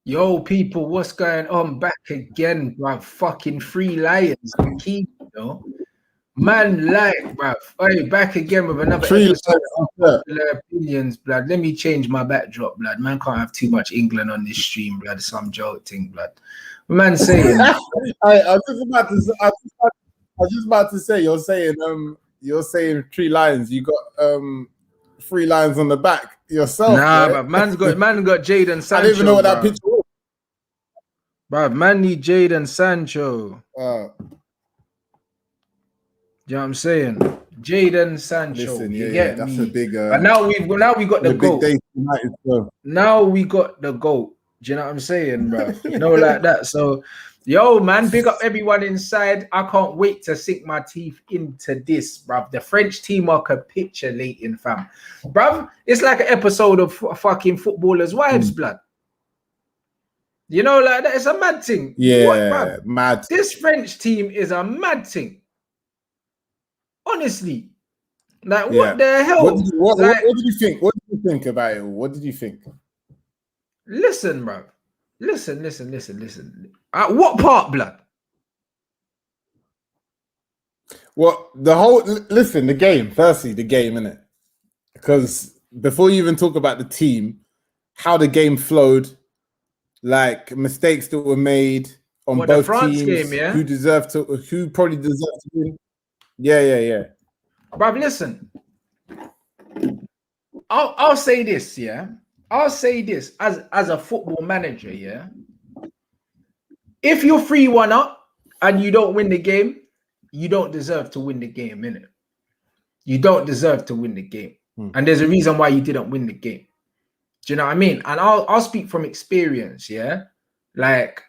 Yo, people, what's going on? Back again, bruv. Fucking Three Lions, Akeem, you know? Man, like, bruv. Hey, back again with another episode of Popular Opinions, blood. Let me change my backdrop, blood. Man can't have too much England on this stream, blood. Some joke thing, blood. Man saying, I was just about to say, you're saying Three Lions. You got 3 lions on the back yourself. nah, but man got Jadon Sancho. I don't even know what that picture was. Bruv, man need Jadon Sancho. You know what I'm saying? Jadon Sancho. Listen, you yeah, get that's me? a big. But now we got the GOAT. Now we got the GOAT. Do you know what I'm saying, bro? You know, like that. So, yo, man, big up everyone inside. I can't wait to sink my teeth into this, bruv. The French team are capitulating, fam. Bruv, it's like an episode of fucking Footballers' Wives, blood. You know, like that. It's a mad thing. Yeah, what, mad. This French team is a mad thing. Honestly. Like, what the hell? What did you think? What did you think about it? What did you think? Listen, bro. Listen. At what part, blood? Well, the game. Firstly, the game, innit? Because before you even talk about the team, how the game flowed, like mistakes that were made on both teams, game, yeah? who probably deserved to win. Yeah. Bruv, listen. I'll say this, yeah. I'll say this as a football manager, yeah. If you're 3-1 up and you don't win the game, you don't deserve to win the game, innit? You don't deserve to win the game. And there's a reason why you didn't win the game. Do you know what I mean? And I'll speak from experience, yeah? Like,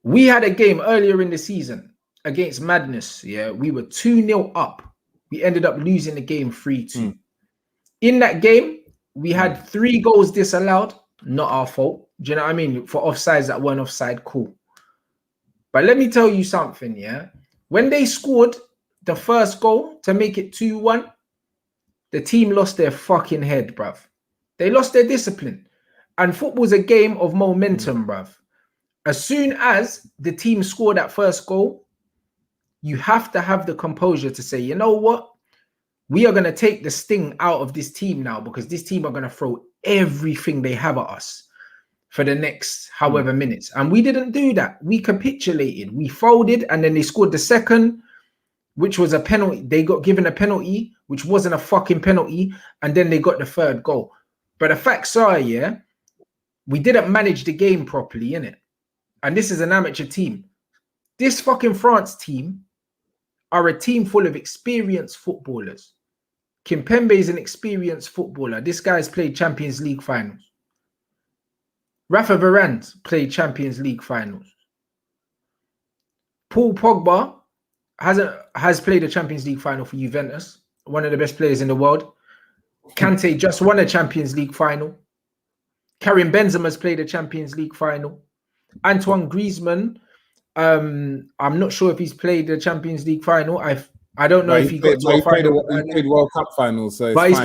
we had a game earlier in the season against Madness, yeah? We were 2-0 up. We ended up losing the game 3-2. In that game, we had 3 goals disallowed. Not our fault. Do you know what I mean? For offsides that weren't offside, cool. But let me tell you something, yeah? When they scored the first goal to make it 2-1, the team lost their fucking head, bruv. They lost their discipline. And football's a game of momentum, bruv. As soon as the team scored that first goal, you have to have the composure to say, you know what? We are going to take the sting out of this team now because this team are going to throw everything they have at us for the next however minutes. And we didn't do that. We capitulated. We folded, and then they scored the second, which was a penalty. They got given a penalty, which wasn't a fucking penalty, and then they got the third goal. But the facts are, yeah, we didn't manage the game properly, innit? And this is an amateur team. This fucking France team are a team full of experienced footballers. Kimpembe is an experienced footballer. This guy's played Champions League finals. Rafa Varane played Champions League finals. Paul Pogba has played a Champions League final for Juventus, one of the best players in the world. Kante just won a Champions League final. Karim Benzema's played a Champions League final. Antoine Griezmann, I'm not sure if he's played the Champions League final. I don't know if he got to a final. He played World Cup finals, so but he's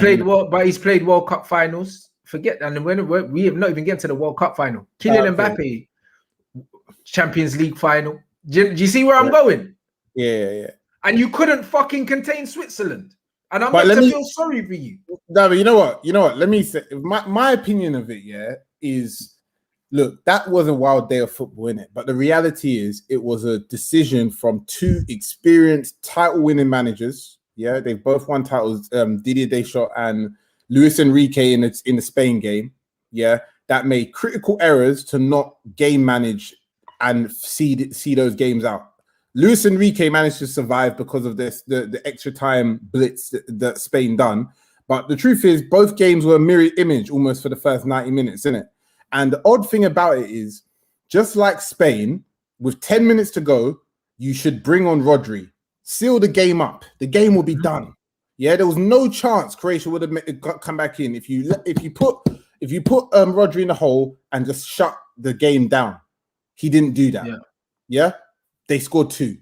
played World Cup finals. Forget, and when we have not even get to the World Cup final. Kylian Mbappe, Champions League final. Do you see where I'm going? Yeah. And you couldn't fucking contain Switzerland. And I'm meant to feel sorry for you. No, but you know what? Let me say my opinion of it, is look, that was a wild day of football, innit? But the reality is it was a decision from 2 experienced title-winning managers. Yeah, they've both won titles, Didier Deschamps and Luis Enrique in the Spain game. Yeah, that made critical errors to not game manage and see those games out. Luis Enrique managed to survive because of the extra time blitz that Spain done. But the truth is, both games were a mirror image almost for the first 90 minutes, innit? And the odd thing about it is, just like Spain, with 10 minutes to go, you should bring on Rodri, seal the game up. The game will be done. Yeah, there was no chance Croatia would have come back in if you put Rodri in the hole and just shut the game down. He didn't do that. Yeah, they scored 2.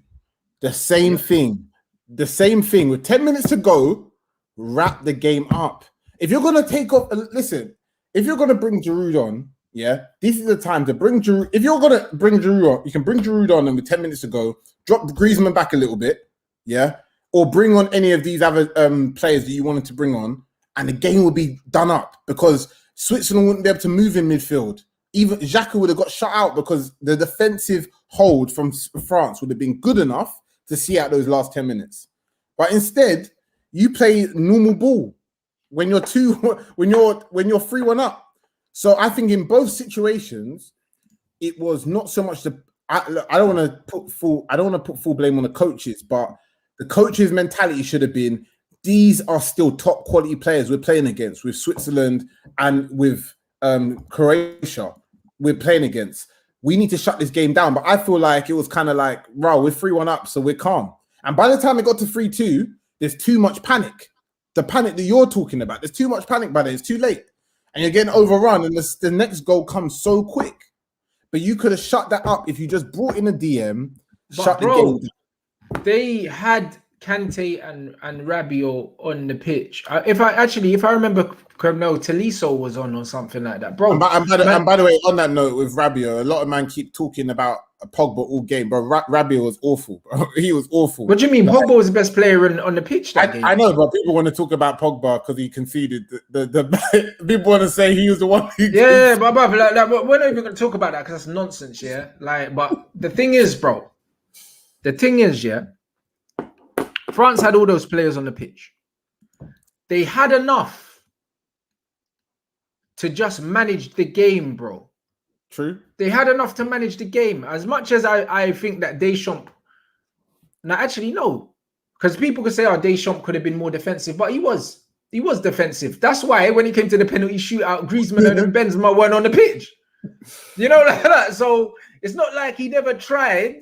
The same thing with 10 minutes to go, wrap the game up. If you're gonna take off, listen, if you're gonna bring Giroud on, yeah, this is the time to bring Giroud. If you're gonna bring Giroud on, you can bring Giroud on, and with 10 minutes to go, drop Griezmann back a little bit, yeah, or bring on any of these other players that you wanted to bring on, and the game would be done up because Switzerland wouldn't be able to move in midfield. Even Xhaka would have got shut out because the defensive hold from France would have been good enough to see out those last 10 minutes. But instead, you play normal ball when you're 3-1 up. So I think in both situations, it was not so much the. I don't want to put full blame on the coaches, but the coaches' mentality should have been: these are still top quality players we're playing against with Switzerland and with Croatia. We're playing against. We need to shut this game down. But I feel like it was kind of like, wow, we're 3-1 up, so we're calm. And by the time it got to 3-2, there's too much panic. The panic that you're talking about, there's too much panic by then. It's too late. And you're getting overrun, and the next goal comes so quick. But you could have shut that up if you just brought in a DM, shut the game down. They had Kante and Rabiot on the pitch. If I remember correctly, no, Tolisso was on or something like that, bro. And by the way, on that note with Rabiot, a lot of men keep talking about Pogba all game, but Rabiot was awful, bro. He was awful. What do you mean? Pogba was the best player on the pitch that game. I know, but people want to talk about Pogba because he conceded. The people want to say he was the one who. Yeah, but we're not even going to talk about that because that's nonsense. Yeah, but the thing is, bro. The thing is, yeah. France had all those players on the pitch. They had enough to just manage the game, bro. True. They had enough to manage the game. As much as I think that Deschamps... Now, actually, no. Because people could say, Deschamps could have been more defensive, but he was defensive. That's why when he came to the penalty shootout, Griezmann and Benzema weren't on the pitch. You know, like that. So it's not like he never tried...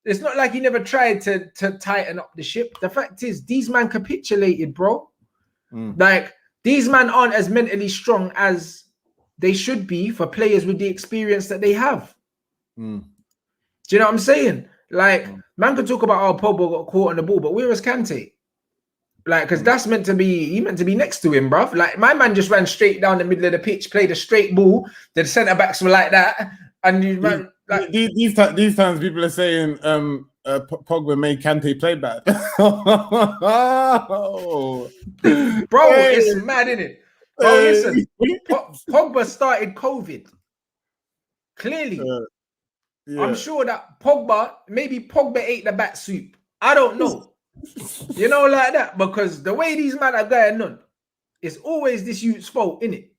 It's not like he never tried to tighten up the ship. The fact is, these men capitulated, bro. Like, these men aren't as mentally strong as they should be for players with the experience that they have. Do you know what I'm saying? Like, man could talk about Pogba got caught on the ball, but where was Kante? Like, because that's meant to be next to him, bruv. Like, my man just ran straight down the middle of the pitch, played a straight ball. The centre backs were like that, and you ran. Like, these times people are saying Pogba made Kante play bad. Bro, it's mad, isn't it? Bro, listen, Pogba started COVID. Clearly. Yeah. I'm sure that maybe Pogba ate the bat soup. I don't know. You know, like that. Because the way these men are going on, it's always this youth's fault, innit?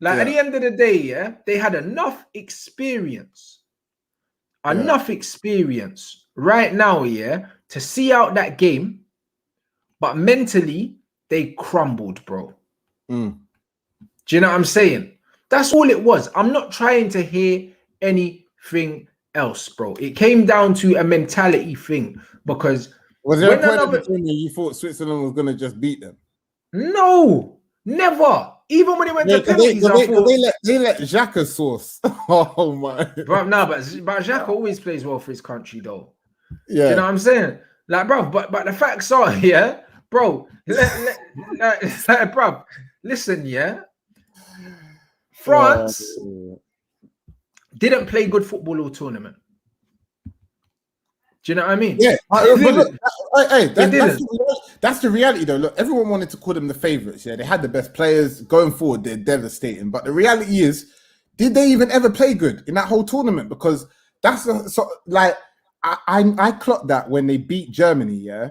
Like, at the end of the day, yeah, they had enough experience right now, yeah, to see out that game, but mentally, they crumbled, bro. Do you know what I'm saying? That's all it was. I'm not trying to hear anything else, bro. It came down to a mentality thing, because... Was there a point of the game where you thought Switzerland was going to just beat them? No, never. Even when it went to penalties, I thought they let Xhaka source. Oh my! Bro, no, but Xhaka always plays well for his country, though. Yeah, you know what I'm saying? Like, bro, but the facts are, yeah, bro. Bro, listen, yeah. France didn't play good football all tournament. Do you know what I mean? Yeah, that's the reality, though. Look, everyone wanted to call them the favorites. Yeah, they had the best players going forward. They're devastating, but the reality is, did they even ever play good in that whole tournament? Because that's I clocked that when they beat Germany. Yeah,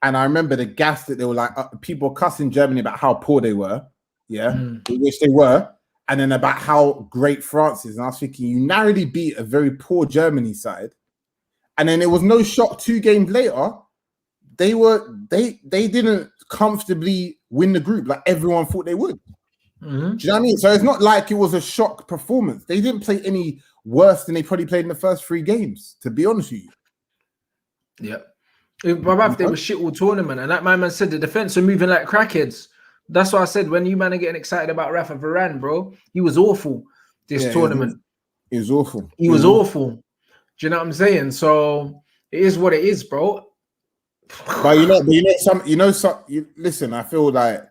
and I remember the gas that they were like people cussing Germany about how poor they were. Yeah, which they were, and then about how great France is. And I was thinking, you narrowly beat a very poor Germany side. And then it was no shock 2 games later, they didn't comfortably win the group like everyone thought they would. Do you know what I mean? So it's not like it was a shock performance. They didn't play any worse than they probably played in the first 3 games, to be honest with you. Yeah. They were shit all tournament, and that my man said the defense are moving like crackheads. That's why I said when you man are getting excited about Rafa Varane, bro, he was awful this tournament. He was awful. He was awful. Do you know what I'm saying? So it is what it is, bro. But listen, I feel like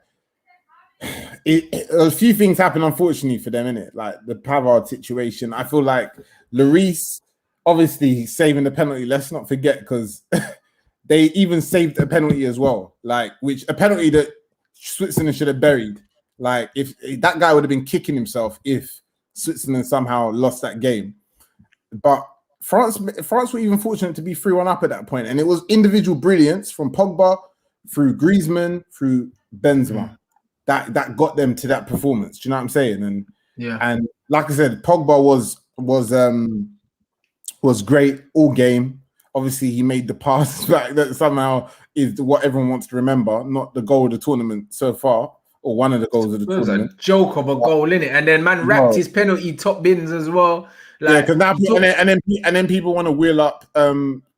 A few things happen, unfortunately, for them, innit? Like the Pavard situation. I feel like Lloris, obviously saving the penalty. Let's not forget, because they even saved a penalty as well. Like, which a penalty that Switzerland should have buried. Like, if that guy would have been kicking himself if Switzerland somehow lost that game. But France were even fortunate to be 3-1 up at that point, and it was individual brilliance from Pogba through Griezmann through Benzema that got them to that performance. Do you know what I'm saying? And and like I said, Pogba was great all game. Obviously, he made the pass back that somehow is what everyone wants to remember, not the goal of the tournament so far, or one of the goals of the tournament. It was a joke of a goal, innit? And then man wrapped his penalty top bins as well. Like, yeah, because now and then people want to wheel up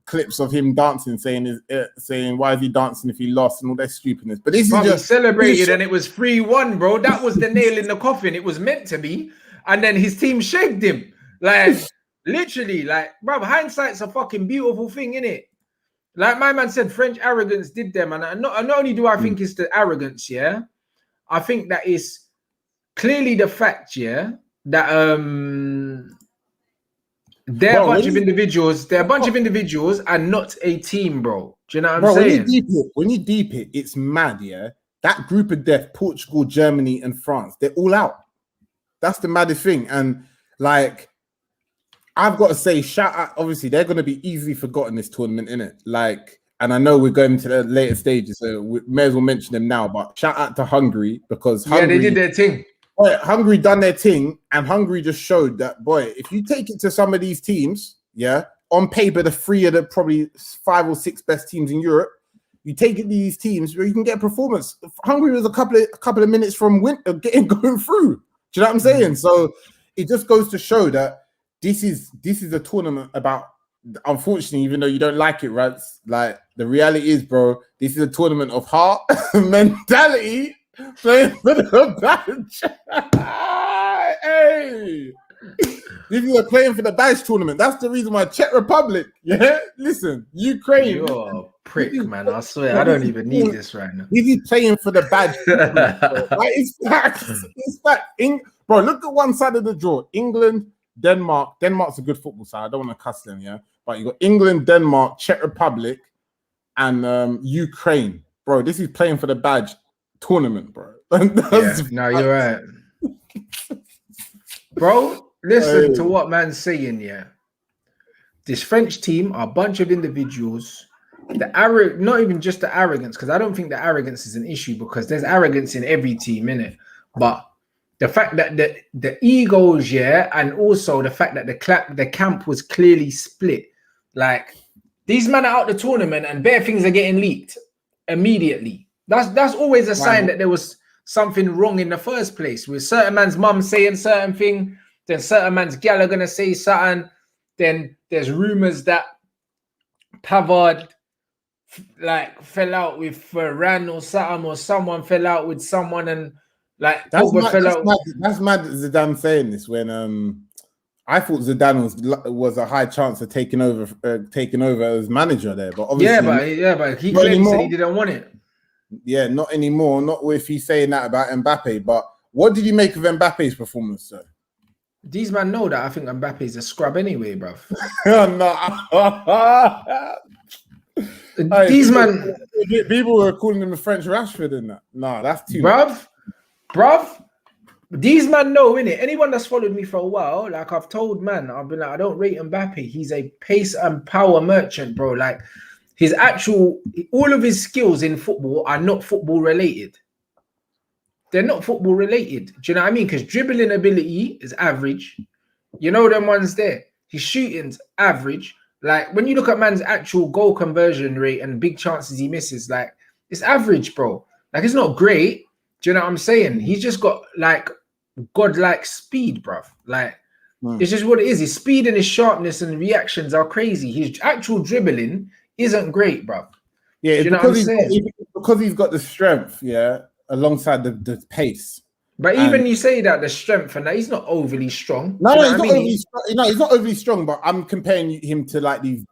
clips of him dancing, saying why is he dancing if he lost and all that stupidness. But this is just celebrated, and it was 3-1, bro. That was the nail in the coffin. It was meant to be, and then his team shagged him. Like literally, like, bro, hindsight's a fucking beautiful thing, innit? Like my man said, French arrogance did them, and not only do I think it's the arrogance, yeah, I think that is clearly the fact, yeah, that they're a bunch of individuals. They're a bunch of individuals and not a team, bro. Do you know what I'm saying? When you deep it, it's mad, yeah? That group of death, Portugal, Germany, and France, they're all out. That's the maddest thing. And, like, I've got to say, shout out, obviously, they're going to be easily forgotten this tournament, innit? Like, and I know we're going to the later stages, so we may as well mention them now, but shout out to Hungary, because Hungary... Yeah, they did their thing. Hungary done their thing, and Hungary just showed that, boy, if you take it to some of these teams, yeah, on paper, the three of the probably 5 or 6 best teams in Europe, you take it to these teams where you can get performance. Hungary was a couple of minutes from going through. Do you know what I'm saying? So it just goes to show that this is a tournament about, unfortunately, even though you don't like it, right? Like, the reality is, bro, this is a tournament of heart, mentality, playing for the badge. Hey, this is a playing for the badge tournament. That's the reason why Czech Republic, yeah. Listen, Ukraine. You're a prick, man. I swear, I don't even need this right now. This is playing for the badge. Like, it's facts. It's fact. Bro, look at one side of the draw. England, Denmark. Denmark's a good football side. I don't want to cuss them, yeah. But you got England, Denmark, Czech Republic, and Ukraine. Bro, this is playing for the badge tournament, bro. Yeah, no, you're right. Bro, listen to what man's saying, yeah. This French team are a bunch of individuals. Not even just the arrogance, because I don't think the arrogance is an issue, because there's arrogance in every team, innit? But the fact that the egos, yeah, and also the fact that the camp was clearly split. Like, these men are out the tournament and bare things are getting leaked immediately. That's always a sign that there was something wrong in the first place. With certain man's mum saying certain thing, then certain man's gal are gonna say something. Then there's rumors that Pavard like fell out with Ferran or something, or someone fell out with someone, and like that's mad that Zidane saying this when I thought Zidane was a high chance of taking over as manager there, but obviously but he claims that he didn't want it. Yeah, not anymore. Not if he's saying that about Mbappe. But what did you make of Mbappe's performance, sir? These men know that I think Mbappe's a scrub anyway, bruv. These men, people were calling him the French Rashford in that. No, that's too bruv. These men know, innit? Anyone that's followed me for a while, like I've told, man, I've been like, I don't rate Mbappe. He's a pace and power merchant, bro. Like, all of his skills in football are not football related. They're not football related. Do you know what I mean? Because dribbling ability is average. You know them ones there. His shooting's average. Like, when you look at man's actual goal conversion rate and big chances he misses, like, it's average, bro. Like, it's not great. Do you know what I'm saying? He's just got, like, godlike speed, bruv. Like, it's just what it is. His speed and his sharpness and reactions are crazy. His actual dribbling isn't great, bro. Yeah, you know because he's got the strength, yeah, alongside the pace. But even you say that the strength and that he's not overly strong. No, he's not overly strong. But I'm comparing him to like these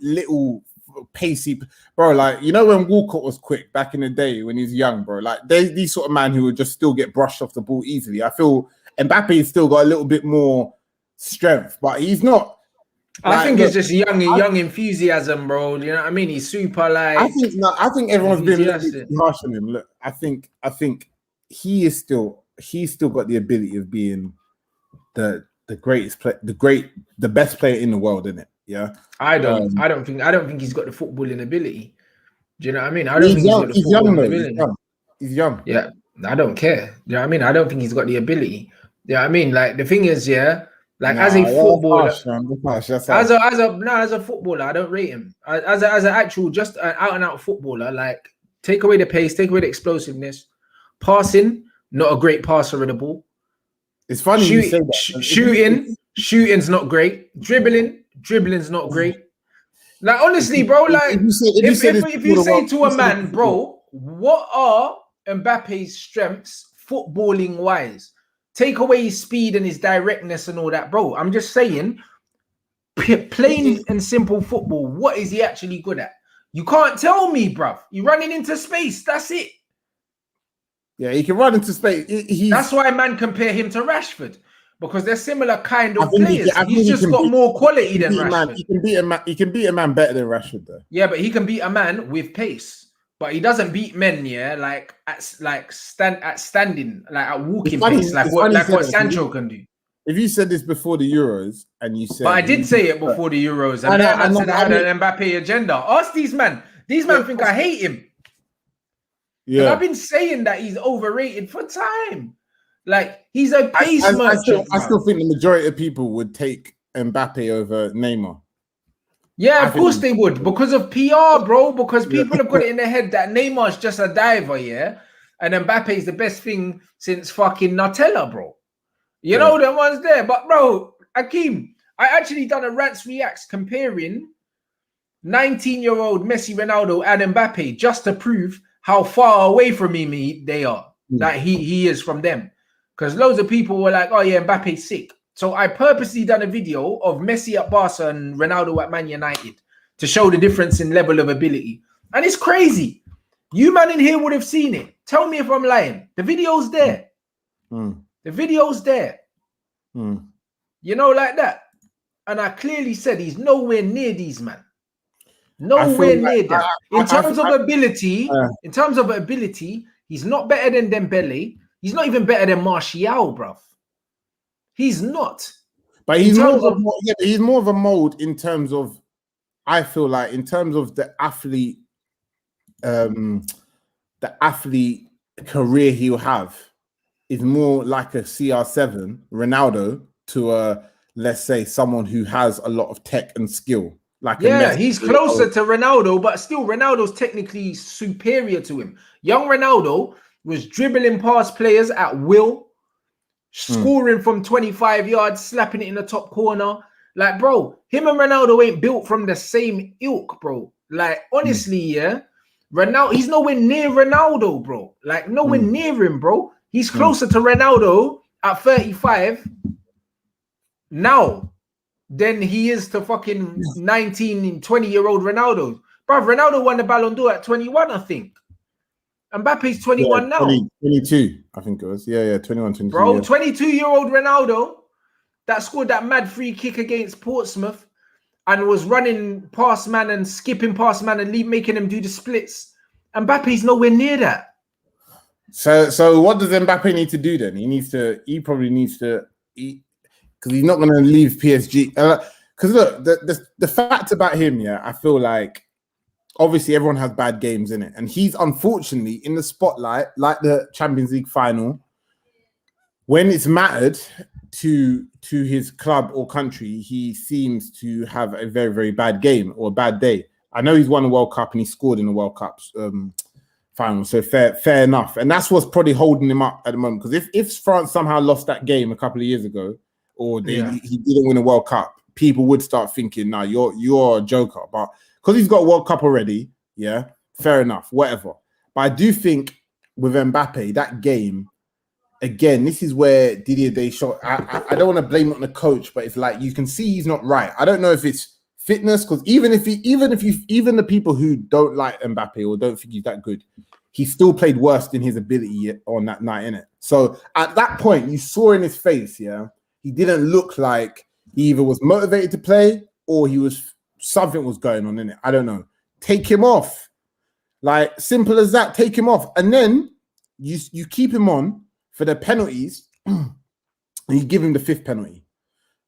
little pacey, bro. Like, you know, when Walcott was quick back in the day when he was young, bro. Like, there's these sort of man who would just still get brushed off the ball easily. I feel Mbappe's still got a little bit more strength, but he's not. I think it's just young enthusiasm, bro. You know what I mean? He's super like. I think everyone's been a little bit harsh on him. Look, I think he's still got the ability of being the greatest player, the best player in the world, isn't it? Yeah. I don't think he's got the footballing ability. Do you know what I mean? I don't think he's got the footballing ability. He's young. Yeah, I don't care. Do you know what I mean? I don't think he's got the ability. You know what I mean? Like the thing is, yeah. Like as a footballer, as a footballer, I don't rate him. As an actual, just an out and out footballer, like take away the pace, take away the explosiveness, passing, not a great passer of the ball. It's funny you say that. Shooting's not great. Dribbling's not great. Like honestly, bro, like if you say to a man, bro, what are Mbappe's strengths footballing wise? Take away his speed and his directness and all that, bro. I'm just saying, plain and simple football, what is he actually good at? You can't tell me, bruv. You're running into space. That's it. Yeah, he can run into space. That's why man compare him to Rashford. Because they're similar kind of players. He's just got more quality than Rashford. He can beat a man better than Rashford, though. Yeah, but he can beat a man with pace. But he doesn't beat men, yeah, like at standing, like at walking pace, like what Sancho can do. If you said this before the Euros and you said, but I did say it before the Euros, and I said I had an Mbappe agenda. Ask these men. These men think I hate him. Yeah, I've been saying that he's overrated for time. Like he's a pace merchant. I still think the majority of people would take Mbappe over Neymar. Yeah, of course they would, because of PR, bro. Because people have got it in their head that Neymar's just a diver, yeah, and Mbappe is the best thing since fucking Nutella, bro. You know the ones there, but bro, Akeem, I actually done a Rants Reacts comparing 19-year-old Messi, Ronaldo, and Mbappe just to prove how far away from him they are, that he is from them. Because loads of people were like, "Oh yeah, Mbappe's sick." So I purposely done a video of Messi at Barca and Ronaldo at Man United to show the difference in level of ability. And it's crazy. You man in here would have seen it. Tell me if I'm lying. The video's there. The video's there. You know, like that. And I clearly said he's nowhere near these man. Nowhere near them. In terms of ability, he's not better than Dembele. He's not even better than Martial, bruv. He's not. But he's more of a mold in terms of, I feel like, in terms of the athlete career he'll have is more like a CR7 Ronaldo to a, let's say, someone who has a lot of tech and skill. Like he's closer to Ronaldo, but still Ronaldo's technically superior to him. Young Ronaldo was dribbling past players at will, scoring from 25 yards, slapping it in the top corner. Like, bro, him and Ronaldo ain't built from the same ilk, bro. Like, honestly, Ronaldo, he's nowhere near Ronaldo, bro. Like, nowhere near him, bro. He's closer to Ronaldo at 35 now than he is to fucking 19 and 20-year-old Ronaldo. Bro, Ronaldo won the Ballon d'Or at 21, I think. Mbappe's 21 now. 22, I think it was. Yeah, 21, 22. Bro, 22-year-old Ronaldo that scored that mad free kick against Portsmouth and was running past man and skipping past man and making him do the splits. Mbappe's nowhere near that. So what does Mbappe need to do then? He probably needs to eat, because he's not going to leave PSG. Because look, the fact about him, I feel like obviously everyone has bad games in it, and he's unfortunately in the spotlight, like the Champions League final, when it's mattered to his club or country, he seems to have a very, very bad game or a bad day. I know he's won the World Cup and he scored in the World Cup final, so fair enough. And that's what's probably holding him up at the moment, because if France somehow lost that game a couple of years ago, or he didn't win a World Cup, people would start thinking, "Nah, you're a joker." But because he's got a World Cup already, fair enough, whatever. But I do think with Mbappe, that game, again, this is where Didier Deschamps, I don't want to blame it on the coach, but it's like you can see he's not right. I don't know if it's fitness, because even the people who don't like Mbappe or don't think he's that good, he still played worse than his ability on that night, innit? So at that point, you saw in his face, yeah, he didn't look like he either was motivated to play or something was going on in it. I don't know. Take him off. Like, simple as that. Take him off. And then you keep him on for the penalties and you give him the 5th penalty.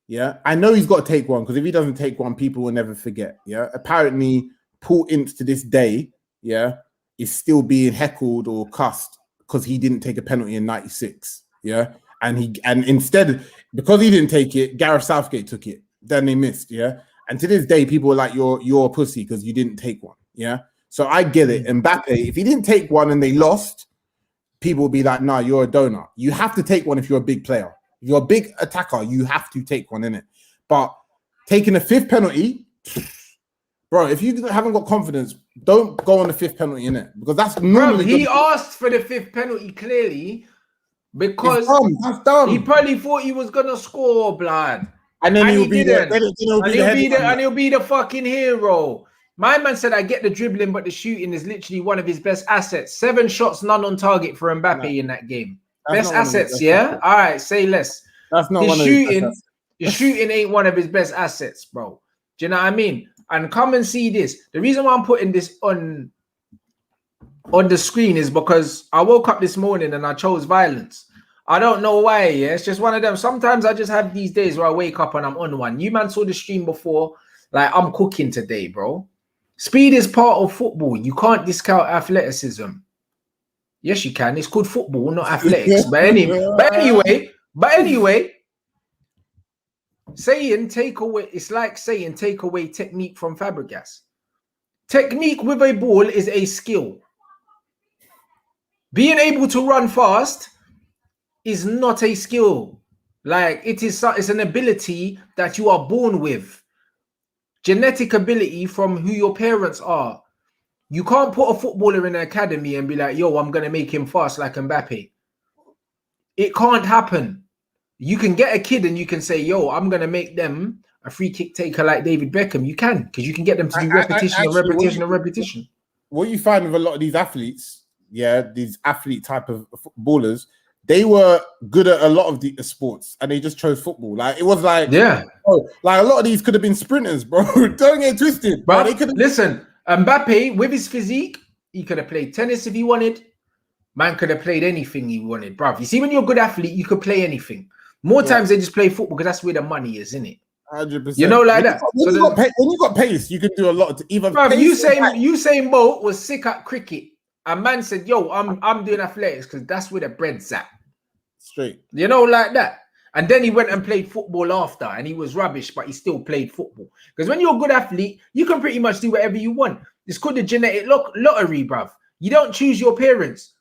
Yeah. I know he's got to take one, because if he doesn't take one, people will never forget. Yeah. Apparently, Paul Ince to this day, yeah, is still being heckled or cussed because he didn't take a penalty in 96. Yeah. And instead, because he didn't take it, Gareth Southgate took it. Then they missed. Yeah. And to this day, people are like, you're a pussy because you didn't take one. Yeah. So I get it. Mbappe, if he didn't take one and they lost, people will be like, nah, you're a donut. You have to take one if you're a big player. If you're a big attacker, you have to take one, innit? But taking a 5th penalty, bro, if you haven't got confidence, don't go on the 5th penalty, innit? Because that's normally... Bro, he asked for the 5th penalty clearly because that's dumb. He probably thought he was going to score, blood. And then he'll be the fucking hero. My man said, I get the dribbling, but the shooting is literally one of his best assets. 7 shots, none on target for Mbappe in that game. Best assets, yeah? All right, say less. That's not his shooting. The shooting ain't one of his best assets, bro. Do you know what I mean? And come and see this. The reason why I'm putting this on the screen is because I woke up this morning and I chose violence. I don't know why, yeah? It's just one of them. Sometimes I just have these days where I wake up and I'm on one. You man saw the stream before. Like, I'm cooking today, bro. Speed is part of football. You can't discount athleticism. Yes, you can. It's called football, not athletics. But anyway, saying take away, it's like saying take away technique from Fabregas. Technique with a ball is a skill. Being able to run fast is not a skill. Like, it's an ability that you are born with. Genetic ability from who your parents are. You can't put a footballer in an academy and be like, yo, I'm going to make him fast like Mbappe. It can't happen. You can get a kid and you can say, yo, I'm going to make them a free kick taker like David Beckham. You can, because you can get them to do repetition. What you find with a lot of these athletes, yeah, these athlete type of footballers, they were good at a lot of the sports and they just chose football. Like, it was like, yeah, bro, like a lot of these could have been sprinters, bro. Don't get twisted, bro. Listen, Mbappe, with his physique, he could have played tennis if he wanted. Man could have played anything he wanted, bruv. You see, when you're a good athlete, you could play anything. More times they just play football because that's where the money is, isn't it? 100%. You know, like that. When you got pace, you can do a lot to even. Bruv, Usain Bolt was sick at cricket. A man said, yo, I'm doing athletics because that's where the bread's at. Straight. You know, like that. And then he went and played football after, and he was rubbish, but he still played football. Because when you're a good athlete, you can pretty much do whatever you want. It's called the genetic lottery, bruv. You don't choose your parents.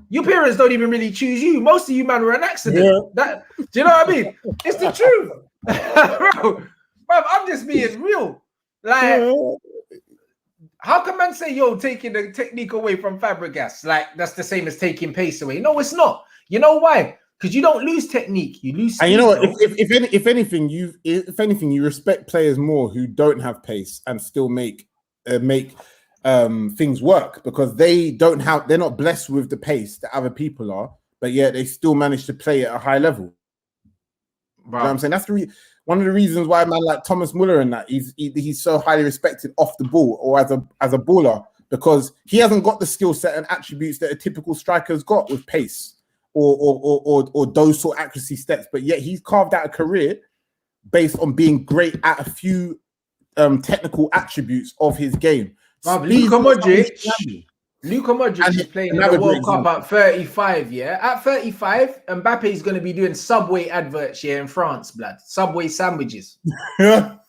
Your parents don't even really choose you. Most of you, man, were an accident. Do you know what I mean? It's the truth. Bro, I'm just being real. Like, how can man say, yo, taking the technique away from Fabregas? Like, that's the same as taking pace away. No, it's not. You know why? Because you don't lose technique, you lose speed. And you know what? If anything, you respect players more who don't have pace and still make things work, because they're not blessed with the pace that other people are, but yet they still manage to play at a high level. Wow. You know what I'm saying? That's one of the reasons why a man like Thomas Muller and that he's so highly respected off the ball or as a baller, because he hasn't got the skill set and attributes that a typical striker's got with pace or those sort of accuracy steps, but yet he's carved out a career based on being great at a few technical attributes of his game. Luka Modric is playing in the World Cup at 35, yeah? At 35, Mbappe is going to be doing Subway adverts here in France, blood. Subway sandwiches. I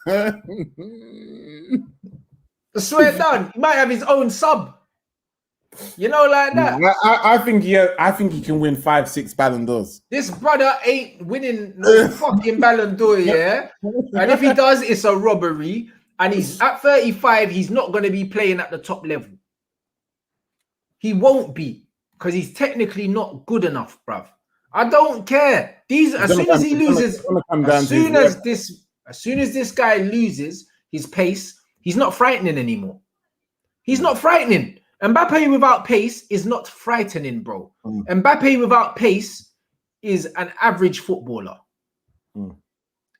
swear down, he might have his own sub. You know, like that. I think he can win 5-6 Ballon d'Ors. This brother ain't winning no fucking Ballon d'Or, yeah? And if he does, it's a robbery. And he's at 35, he's not going to be playing at the top level. He won't be, because he's technically not good enough, bruv. I don't care. As soon as this guy loses, his pace, he's not frightening anymore. He's not frightening. Mbappe without pace is not frightening, bro. Mbappe without pace is an average footballer.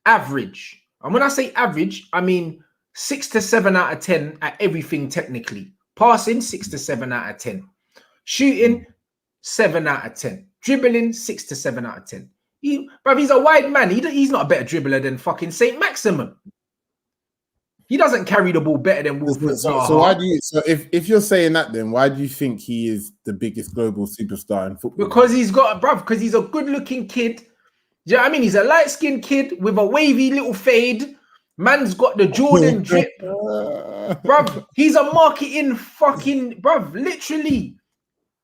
Average. And when I say average, I mean 6 to 7 out of 10 at everything technically. Passing, 6 to 7 out of 10. Shooting, 7 out of 10. Dribbling, 6 to 7 out of 10. Bruv, he's a wide man. He's not a better dribbler than fucking Saint Maximum. He doesn't carry the ball better than Wilfred Zaha. So why do you? So if you're saying that, then why do you think he is the biggest global superstar in football? Because he's got, bruv, because he's a good-looking kid. Do you know what I mean? He's a light-skinned kid with a wavy little fade. Man's got the Jordan drip. Bruv, he's a marketing fucking, bruv, literally.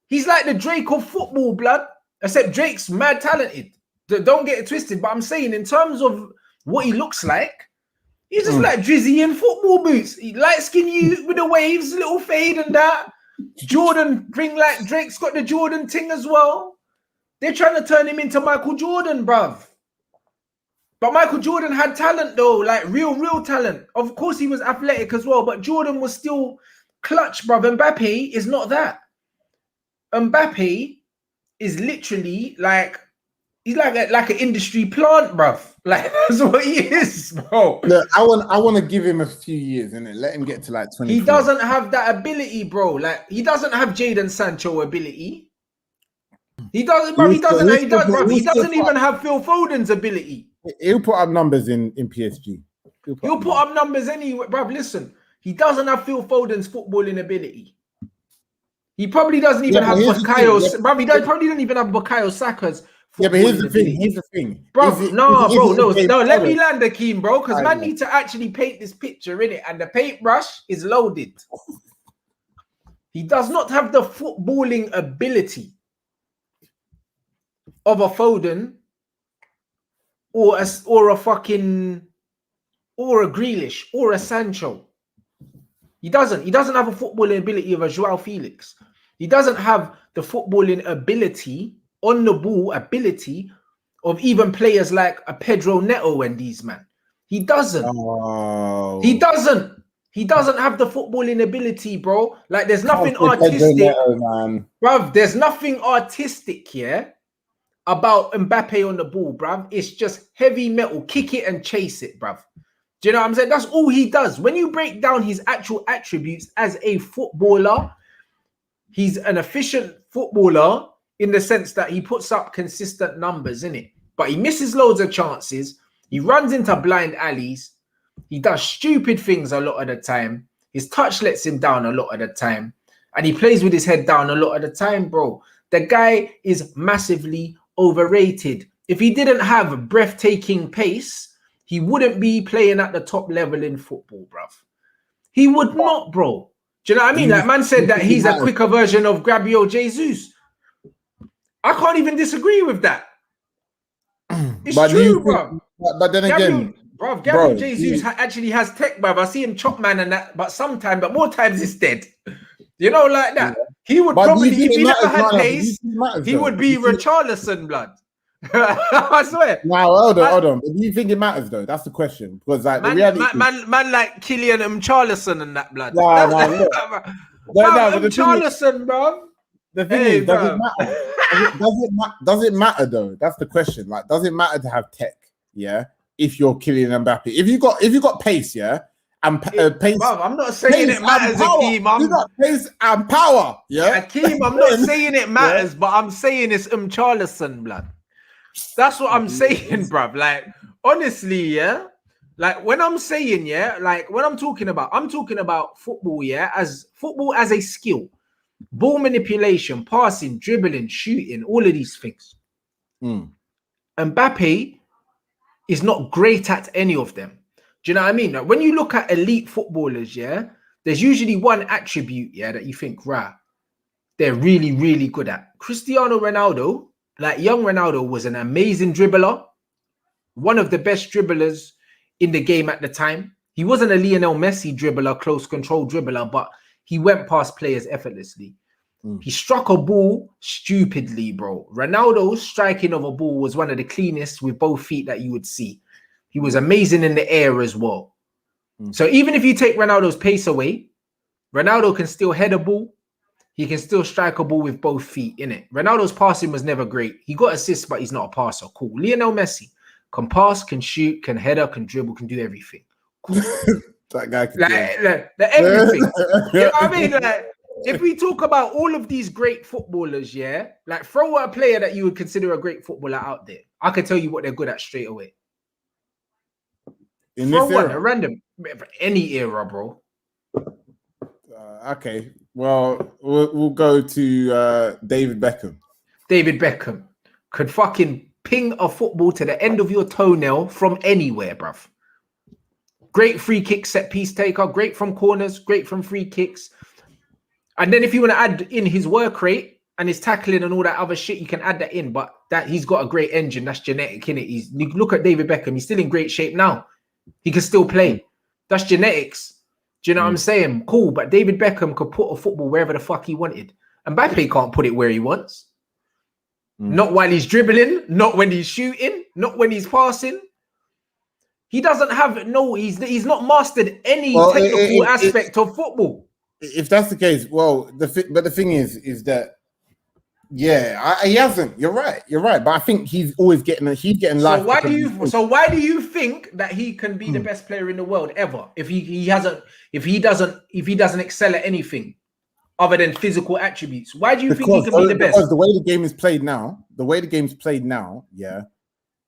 He's like the Drake of football, blood. Except Drake's mad talented. Don't get it twisted. But I'm saying in terms of what he looks like, he's just like Drizzy in football boots. He light skin you with the waves, little fade and that. Jordan bring like Drake's got the Jordan thing as well. They're trying to turn him into Michael Jordan, bruv. But Michael Jordan had talent though, like real talent. Of course he was athletic as well, but Jordan was still clutch, bruv. Mbappe is not that. Mbappe is literally like, he's like an industry plant, bruv. Like that's what he is, bro. Look, I want to give him a few years and let him get to like 20. He doesn't have that ability, bro. Like he doesn't have Jadon Sancho ability. He doesn't, bro. He doesn't even have Phil Foden's ability. He'll put up numbers in PSG. He'll put up numbers anyway, bruv. Listen, he doesn't have Phil Foden's footballing ability. He probably doesn't even have Bukayo. Bruv, he probably doesn't even have Bukayo Saka's. Yeah, but here's the thing. Bro, let me land Akeem, bro, because man need to actually paint this picture, innit? And the paintbrush is loaded. He does not have the footballing ability of a Foden or a Grealish or a Sancho. He doesn't have a footballing ability of a Joao Felix. He doesn't have the footballing ability, on the ball ability of even players like a Pedro Neto and these man. He doesn't. Oh. He doesn't have the footballing ability, bro. Like there's nothing artistic, man. Bruv. There's nothing artistic here about Mbappe on the ball, bruv. It's just heavy metal, kick it and chase it, bruv. Do you know what I'm saying? That's all he does. When you break down his actual attributes as a footballer, he's an efficient footballer in the sense that he puts up consistent numbers, innit? But he misses loads of chances. He runs into blind alleys. He does stupid things a lot of the time. His touch lets him down a lot of the time. And he plays with his head down a lot of the time, bro. The guy is massively overrated. If he didn't have breathtaking pace, he wouldn't be playing at the top level in football, bruv. He would not, bro. Do you know what I mean? Like man said that he's a quicker version of Gabriel Jesus. I can't even disagree with that. It's true, bro. But then again, Gabriel Jesus actually has tech, bruv. I see him chop man and that, but more times it's dead. You know, like that. Yeah. He would probably, if he never had pace, he would be Richarlison, blood. I swear. Now, hold on. Do you think it matters though? That's the question. Because like the reality, man like Kylian Richarlison and that blood. Richarlison, bro. The thing is, does it matter? Does it matter though? That's the question. Like, does it matter to have tech? Yeah. If you're Kylian Mbappe, if you got pace, yeah, and pace. Bro, I'm not saying it matters, Akeem. You got pace and power, yeah. Akeem, I'm not saying it matters, but I'm saying it's Richarlison, blood. That's what I'm saying, bruv. Like, honestly, yeah. Like when I'm saying, yeah, like when I'm talking about football, yeah, as football as a skill. Ball manipulation, passing, dribbling, shooting, all of these things. Mbappe is not great at any of them. Do you know what I mean? Like when you look at elite footballers, yeah, there's usually one attribute, yeah, that you think, right, they're really, really good at. Cristiano Ronaldo, like young Ronaldo, was an amazing dribbler, one of the best dribblers in the game at the time. He wasn't a Lionel Messi dribbler, close control dribbler, but he went past players effortlessly. He struck a ball stupidly, bro. Ronaldo's striking of a ball was one of the cleanest with both feet that you would see. He was amazing in the air as well. So even if you take Ronaldo's pace away, Ronaldo can still head a ball. He can still strike a ball with both feet, innit? Ronaldo's passing was never great. He got assists, but he's not a passer. Cool. Lionel Messi can pass, can shoot, can header, can dribble, can do everything. Cool. That guy can like everything. You know what I mean? Like, if we talk about all of these great footballers, yeah, like throw a player that you would consider a great footballer out there. I can tell you what they're good at straight away. Throw one, a random, any era, bro. Okay, well, we'll go to David Beckham. David Beckham could fucking ping a football to the end of your toenail from anywhere, bruv. Great free kick set piece taker, great from corners, great from free kicks. And then if you want to add in his work rate and his tackling and all that other shit, you can add that in. But that he's got a great engine. That's genetic, innit? You look at David Beckham, he's still in great shape now. He can still play. That's genetics. Do you know what I'm saying? Cool, but David Beckham could put a football wherever the fuck he wanted. Mbappe can't put it where he wants. Not while he's dribbling, not when he's shooting, not when he's passing. He doesn't have he's not mastered any technical aspect of football. If that's the case, well, the thing is that he hasn't. You're right. But I think he's always getting life. So why do you think that he can be the best player in the world ever if he doesn't excel at anything other than physical attributes? Why do you think he can be the best? Because the way the game is played now, yeah.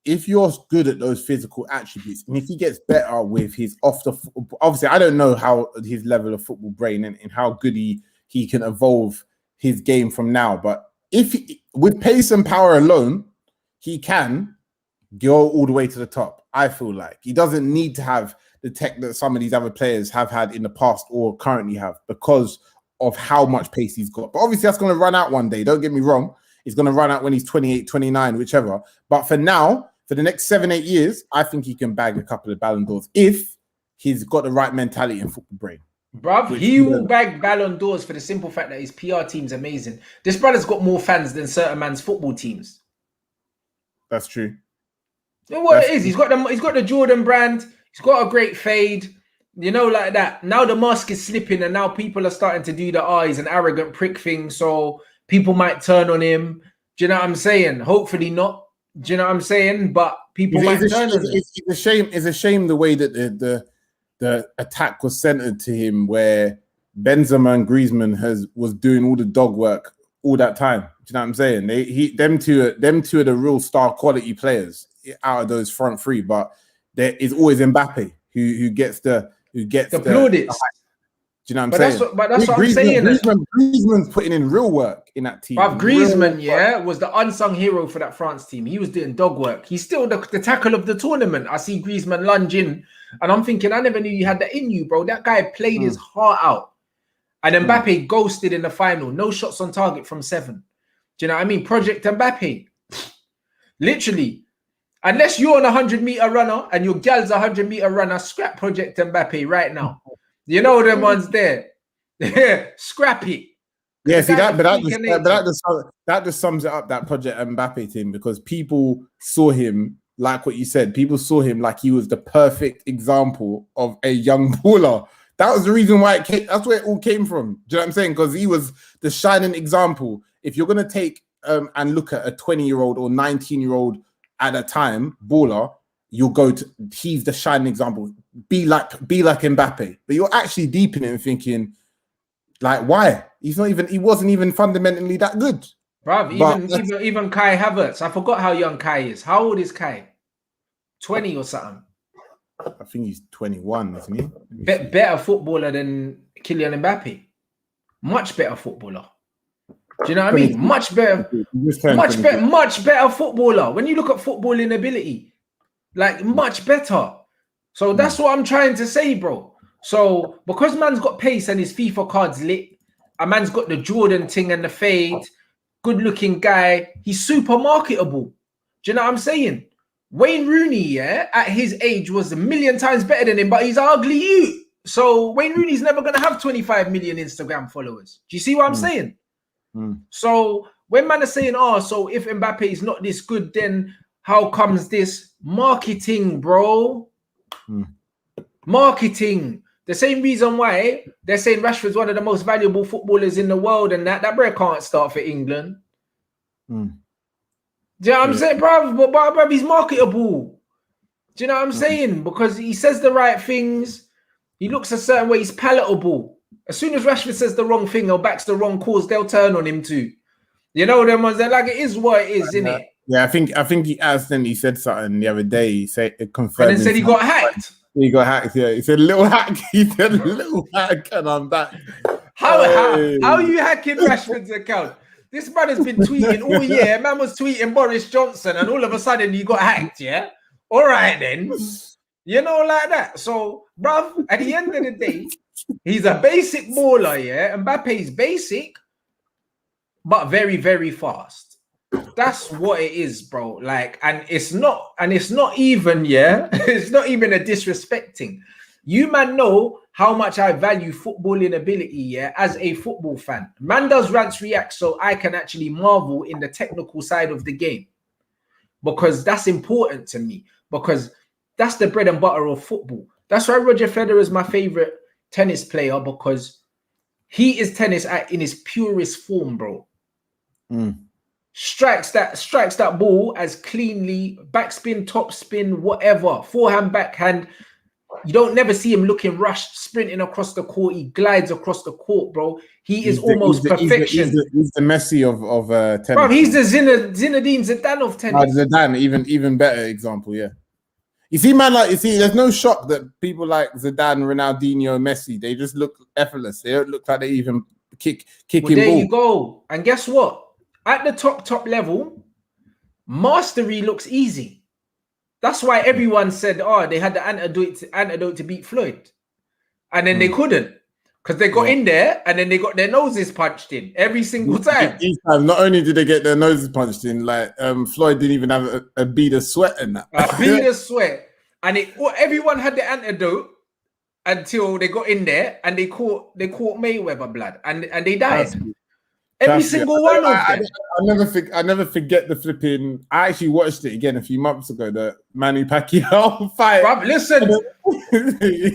If you're good at those physical attributes, and if he gets better with his obviously, I don't know how his level of football brain and how good he can evolve his game from now, but with pace and power alone, he can go all the way to the top. I feel like he doesn't need to have the tech that some of these other players have had in the past or currently have because of how much pace he's got. But obviously that's going to run out one day. Don't get me wrong. It's going to run out when he's 28, 29, whichever. But for now, for the next 7-8 years, I think he can bag a couple of Ballon d'Ors if he's got the right mentality and football brain. Bruv, he will bag Ballon d'Ors for the simple fact that his PR team's amazing. This brother's got more fans than certain man's football teams. That's true. You know what it is? He's got the Jordan brand. He's got a great fade. You know, like that. Now the mask is slipping, and now people are starting to do the he's an arrogant prick thing. So people might turn on him. Do you know what I'm saying? Hopefully not. Do you know what I'm saying? But people might turn on him. It's a shame the way that the attack was centered to him, where Benzema and Griezmann was doing all the dog work all that time. Do you know what I'm saying? Them two are the real star quality players out of those front three. But there is always Mbappe who gets the plaudits. Do you know what I'm saying? That's what I'm saying. Griezmann's putting in real work in that team. But Griezmann, was the unsung hero for that France team. He was doing dog work. He's still the tackle of the tournament. I see Griezmann lunge in, and I'm thinking, I never knew you had that in you, bro. That guy played his heart out. And Mbappe ghosted in the final. No shots on target from 7. Do you know what I mean? Project Mbappe. Literally. Unless you're on a 100-meter runner and your gal's a 100-meter runner, scrap Project Mbappe right now. You know them ones there. Scrap it. Yeah, see that just sums it up, that Project Mbappe thing, because people saw him, like what you said, people saw him like he was the perfect example of a young baller. That was the reason why that's where it all came from. Do you know what I'm saying? Because he was the shining example. If you're gonna take and look at a 20-year-old or 19-year-old at a time baller, you'll go to, he's the shining example. Be like Mbappe. But you're actually deep in it and thinking, like, why? He wasn't even fundamentally that good. Bruv, even Kai Havertz. I forgot how young Kai is. How old is Kai? 20 or something. I think he's 21, isn't he? Better footballer than Kylian Mbappe. Much better footballer. Do you know what I mean? Much better footballer. When you look at footballing ability, like much better. So that's what I'm trying to say, bro. So because man's got pace and his FIFA card's lit, a man's got the Jordan thing and the fade, good looking guy, he's super marketable. Do you know what I'm saying? Wayne Rooney, at his age was a million times better than him, but he's ugly you. So Wayne Rooney's never going to have 25 million Instagram followers. Do you see what I'm saying? So when man is saying, so if Mbappe is not this good, then how comes this? Marketing, bro. Marketing. The same reason why they're saying Rashford's one of the most valuable footballers in the world, and that bro can't start for England. Do you know what I'm saying, bro? But he's marketable. Do you know what I'm saying? Because he says the right things. He looks a certain way. He's palatable. As soon as Rashford says the wrong thing or backs the wrong cause, they'll turn on him too. You know them ones that like it is what it is, isn't it? Yeah, I think he accidentally said something the other day. He said it confirmed. And then said he got hacked. He got hacked. Yeah, he said little hack. He said little hack, and I'm back. How are you hacking Rashford's account? This man has been tweeting all year. Man was tweeting Boris Johnson, and all of a sudden he got hacked. Yeah, all right then. You know, like that. So, bruv, at the end of the day, he's a basic baller. Yeah, Mbappe's basic, but very, very fast. That's what it is, bro. Like, and it's not even, yeah, it's not even a disrespecting. You man know how much I value footballing ability, yeah, as a football fan. Man does Rants React so I can actually marvel in the technical side of the game. Because that's important to me. Because that's the bread and butter of football. That's why Roger Federer is my favorite tennis player, because he is tennis in his purest form, bro. Strikes that ball as cleanly, backspin, topspin, whatever, forehand, backhand. You don't never see him looking rushed, sprinting across the court. He glides across the court, bro. He's almost perfection. He's the Messi of tennis. Bro, he's the Zinedine Zidane of tennis. Zidane, even better example, yeah. You see, man, there's no shock that people like Zidane, Ronaldinho, Messi, they just look effortless. They don't look like they even kicking ball. There you go. And guess what? At the top level, mastery looks easy. That's why everyone said, oh, they had the antidote to beat Floyd. And then they couldn't. Because they got in there and then they got their noses punched in every single time. Not only did they get their noses punched in, like Floyd didn't even have a bead of sweat in that. A bead of sweat. And everyone had the antidote until they got in there and they caught Mayweather blood and they died. Every single one of them. I never forget the flipping. I actually watched it again a few months ago. The Manny Pacquiao fight. Bruv, listen,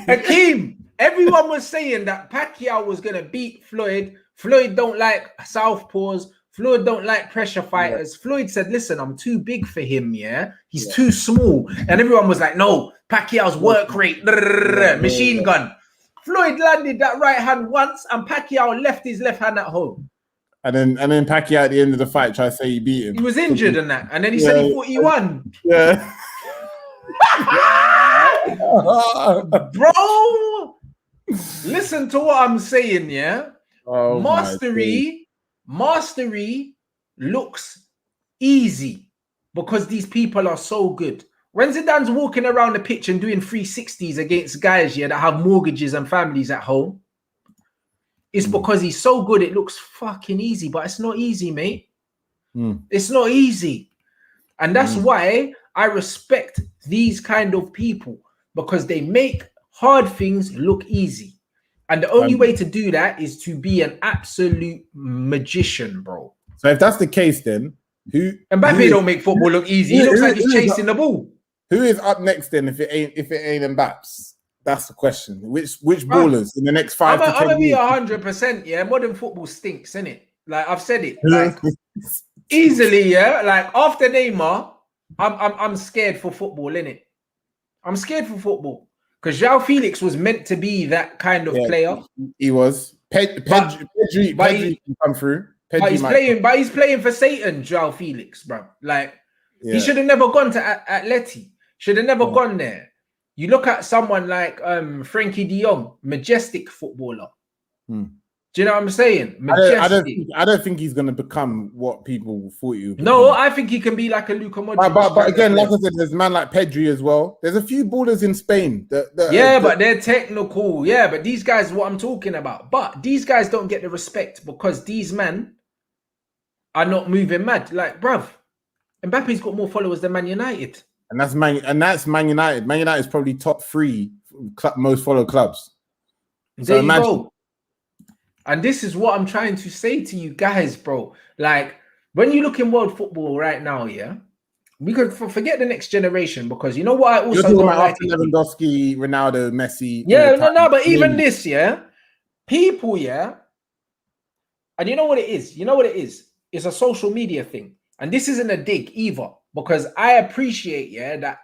Akeem. Everyone was saying that Pacquiao was gonna beat Floyd. Floyd don't like southpaws. Floyd don't like pressure fighters. Floyd said, "Listen, I'm too big for him. Yeah, he's too small." And everyone was like, "No, Pacquiao's work rate, machine gun." Floyd landed that right hand once, and Pacquiao left his left hand at home. And then Pacquiao at the end of the fight tried to say he beat him. He was injured in that, and then he said he thought he won. Yeah, bro. Listen to what I'm saying, yeah. Oh, mastery looks easy because these people are so good. When Zidane's walking around the pitch and doing 360s against guys here that have mortgages and families at home, it's because he's so good. It looks fucking easy, but it's not easy, mate. It's not easy. And that's why I respect these kind of people, because they make hard things look easy. And the only way to do that is to be an absolute magician, bro. So if that's the case, then Mbappe don't make football look easy. He looks like he's chasing the ball. Who is up next then if it ain't Mbappe? That's the question. Which ballers in the next 5 to 10 years? I'm gonna be 100%. Yeah, modern football stinks, innit? Like I've said it. Like easily, yeah. Like after Neymar, I'm scared for football, innit? I'm scared for football. Because João Felix was meant to be that kind of player. He was. Pedri can come through. But he's playing for Satan, João Felix, bro. Like he should have never gone to Atleti. Should have never gone there. You look at someone like Frankie de Jong, majestic footballer. Do you know what I'm saying? Majestic. I don't think he's going to become what people thought he would. No, I think he can be like a Luka Modric. But again, like I said, there's a man like Pedri as well. There's a few ballers in Spain. But they're technical. Yeah, but these guys are what I'm talking about. But these guys don't get the respect because these men are not moving mad. Like, bruv, Mbappe's got more followers than Man United. And that's Man United. Man United is probably top 3 most followed clubs. There you go. And this is what I'm trying to say to you guys, bro. Like, when you look in world football right now, yeah, we could forget the next generation, because you know what I You're also talking don't about like. after Lewandowski, Ronaldo, Messi, all Yeah, the time. no, but even this, yeah, people, yeah, and you know what it is? You know what it is? It's a social media thing. And this isn't a dig either, because I appreciate, yeah, that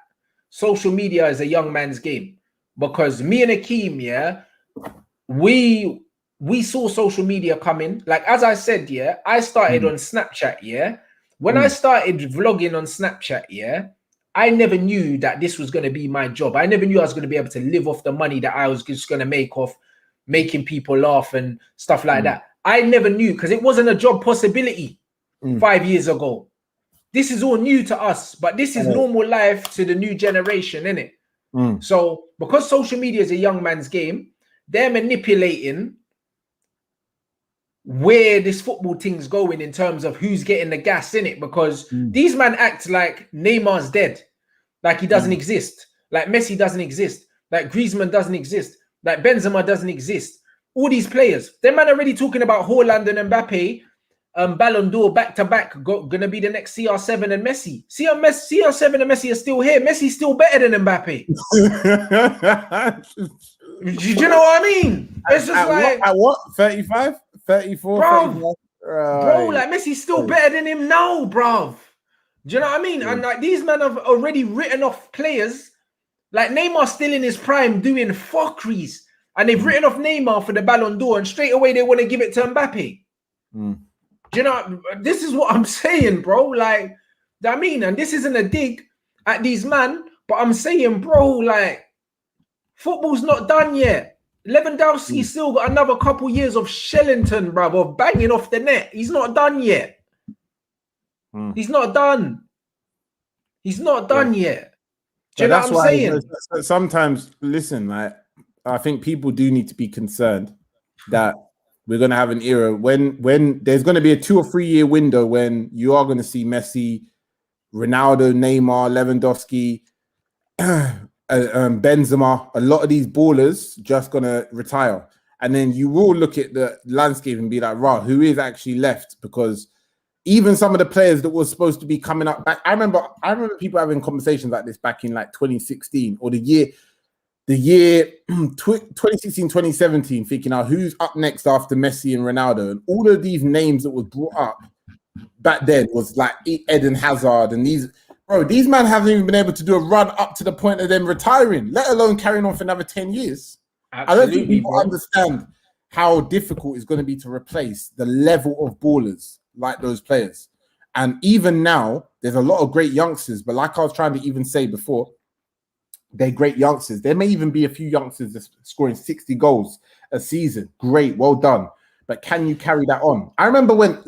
social media is a young man's game. Because me and Akeem, yeah, we saw social media coming. Like, as I said, yeah, I started on Snapchat, yeah. When I started vlogging on Snapchat, yeah, I never knew that this was going to be my job. I never knew I was going to be able to live off the money that I was just going to make off making people laugh and stuff like that. I never knew, because it wasn't a job possibility 5 years ago. This is all new to us, but this is normal life to the new generation, isn't it? So because social media is a young man's game, they're manipulating where this football thing's going in terms of who's getting the gas in it, because these men act like Neymar's dead, like he doesn't exist, like Messi doesn't exist, like Griezmann doesn't exist, like Benzema doesn't exist. All these players, them man already talking about Haaland and Mbappe, Ballon d'Or back to back, gonna be the next CR7 and Messi. CR7 and Messi are still here. Messi's still better than Mbappe. Do you know what I mean? It's just at what? 35? 34? Bro, 35? bro, like Messi's still better than him now, bro. Do you know what I mean? And like these men have already written off players. Like Neymar still in his prime doing fuckeries, and they've written off Neymar for the Ballon d'Or, and straight away they want to give it to Mbappe. Do you know? This is what I'm saying, bro. Like, I mean, and this isn't a dig at these men, but I'm saying, bro, like, football's not done yet. Lewandowski still got another couple years of Shellington, bro, of banging off the net. He's not done yet. He's not done. He's not done yet. Do you know what I'm saying? Sometimes, listen, like, I think people do need to be concerned that we're going to have an era when there's going to be a 2 or 3 year window when you are going to see Messi, Ronaldo, Neymar, Lewandowski, Benzema, a lot of these ballers just going to retire. And then you will look at the landscape and be like, rah, who is actually left? Because even some of the players that were supposed to be coming up back, I remember people having conversations like this back in like 2016 or the year 2016, 2017, thinking, now who's up next after Messi and Ronaldo? And all of these names that was brought up back then was like Eden Hazard and these, bro, these men haven't even been able to do a run up to the point of them retiring, let alone carrying on for another 10 years. Absolutely, I don't think people understand how difficult it's going to be to replace the level of ballers like those players. And even now, there's a lot of great youngsters, but like I was trying to even say before, they're great youngsters. There may even be a few youngsters that's scoring 60 goals a season. Great, well done. But can you carry that on? I remember when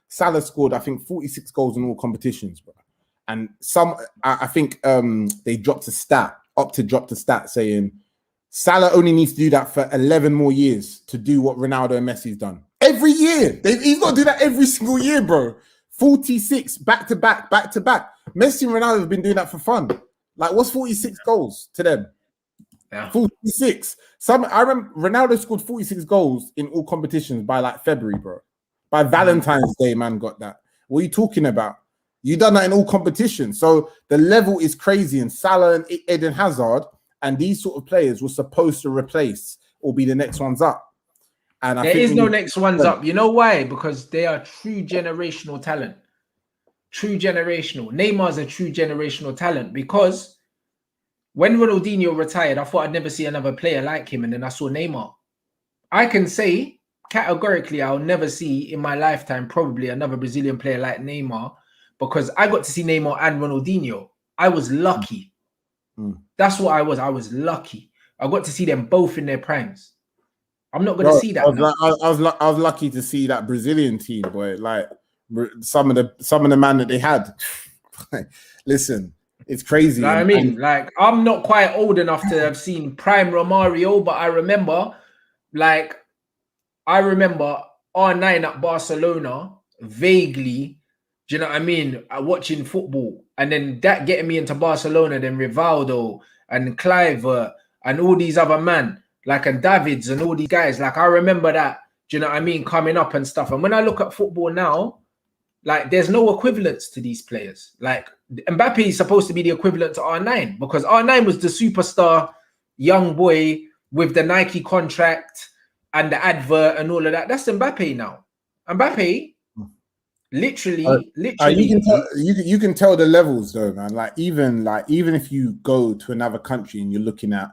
Salah scored, I think, 46 goals in all competitions, bro. And I think they dropped a stat saying Salah only needs to do that for 11 more years to do what Ronaldo and Messi's done. Every year. He's got to do that every single year, bro. 46, back to back. Messi and Ronaldo have been doing that for fun. Like, what's 46 goals to them? Yeah. 46. I remember Ronaldo scored 46 goals in all competitions by like February, bro. By Valentine's Day, man got that. What are you talking about? You done that in all competitions. So the level is crazy. And Salah and Eden Hazard and these sort of players were supposed to replace or be the next ones up. And there is no next ones up. You know why? Because they are true generational talent. True generational. Neymar's a true generational talent, because when Ronaldinho retired, I thought I'd never see another player like him, and then I saw Neymar. I can say categorically I'll never see in my lifetime probably another Brazilian player like Neymar, because I got to see Neymar and Ronaldinho. I was lucky. That's what I was. I was lucky. I got to see them both in their primes. I'm not going to see that. I was lucky to see that Brazilian team, boy. Like some of the man that they had. Listen, it's crazy. Like, like, I'm not quite old enough to have seen prime Romario, but I remember R9 at Barcelona vaguely. Do you know what I mean? Watching football, and then that getting me into Barcelona, then Rivaldo and Clive and all these other men, like, and Davids and all these guys. Like, I remember that. Do you know what I mean? Coming up and stuff. And when I look at football now, Like, there's no equivalence to these players. Like, Mbappe is supposed to be the equivalent to R9 because R9 was the superstar young boy with the Nike contract and the advert and all of that. That's Mbappe now. Mbappe, literally, you can tell the levels though, man. Like even if you go to another country and you're looking at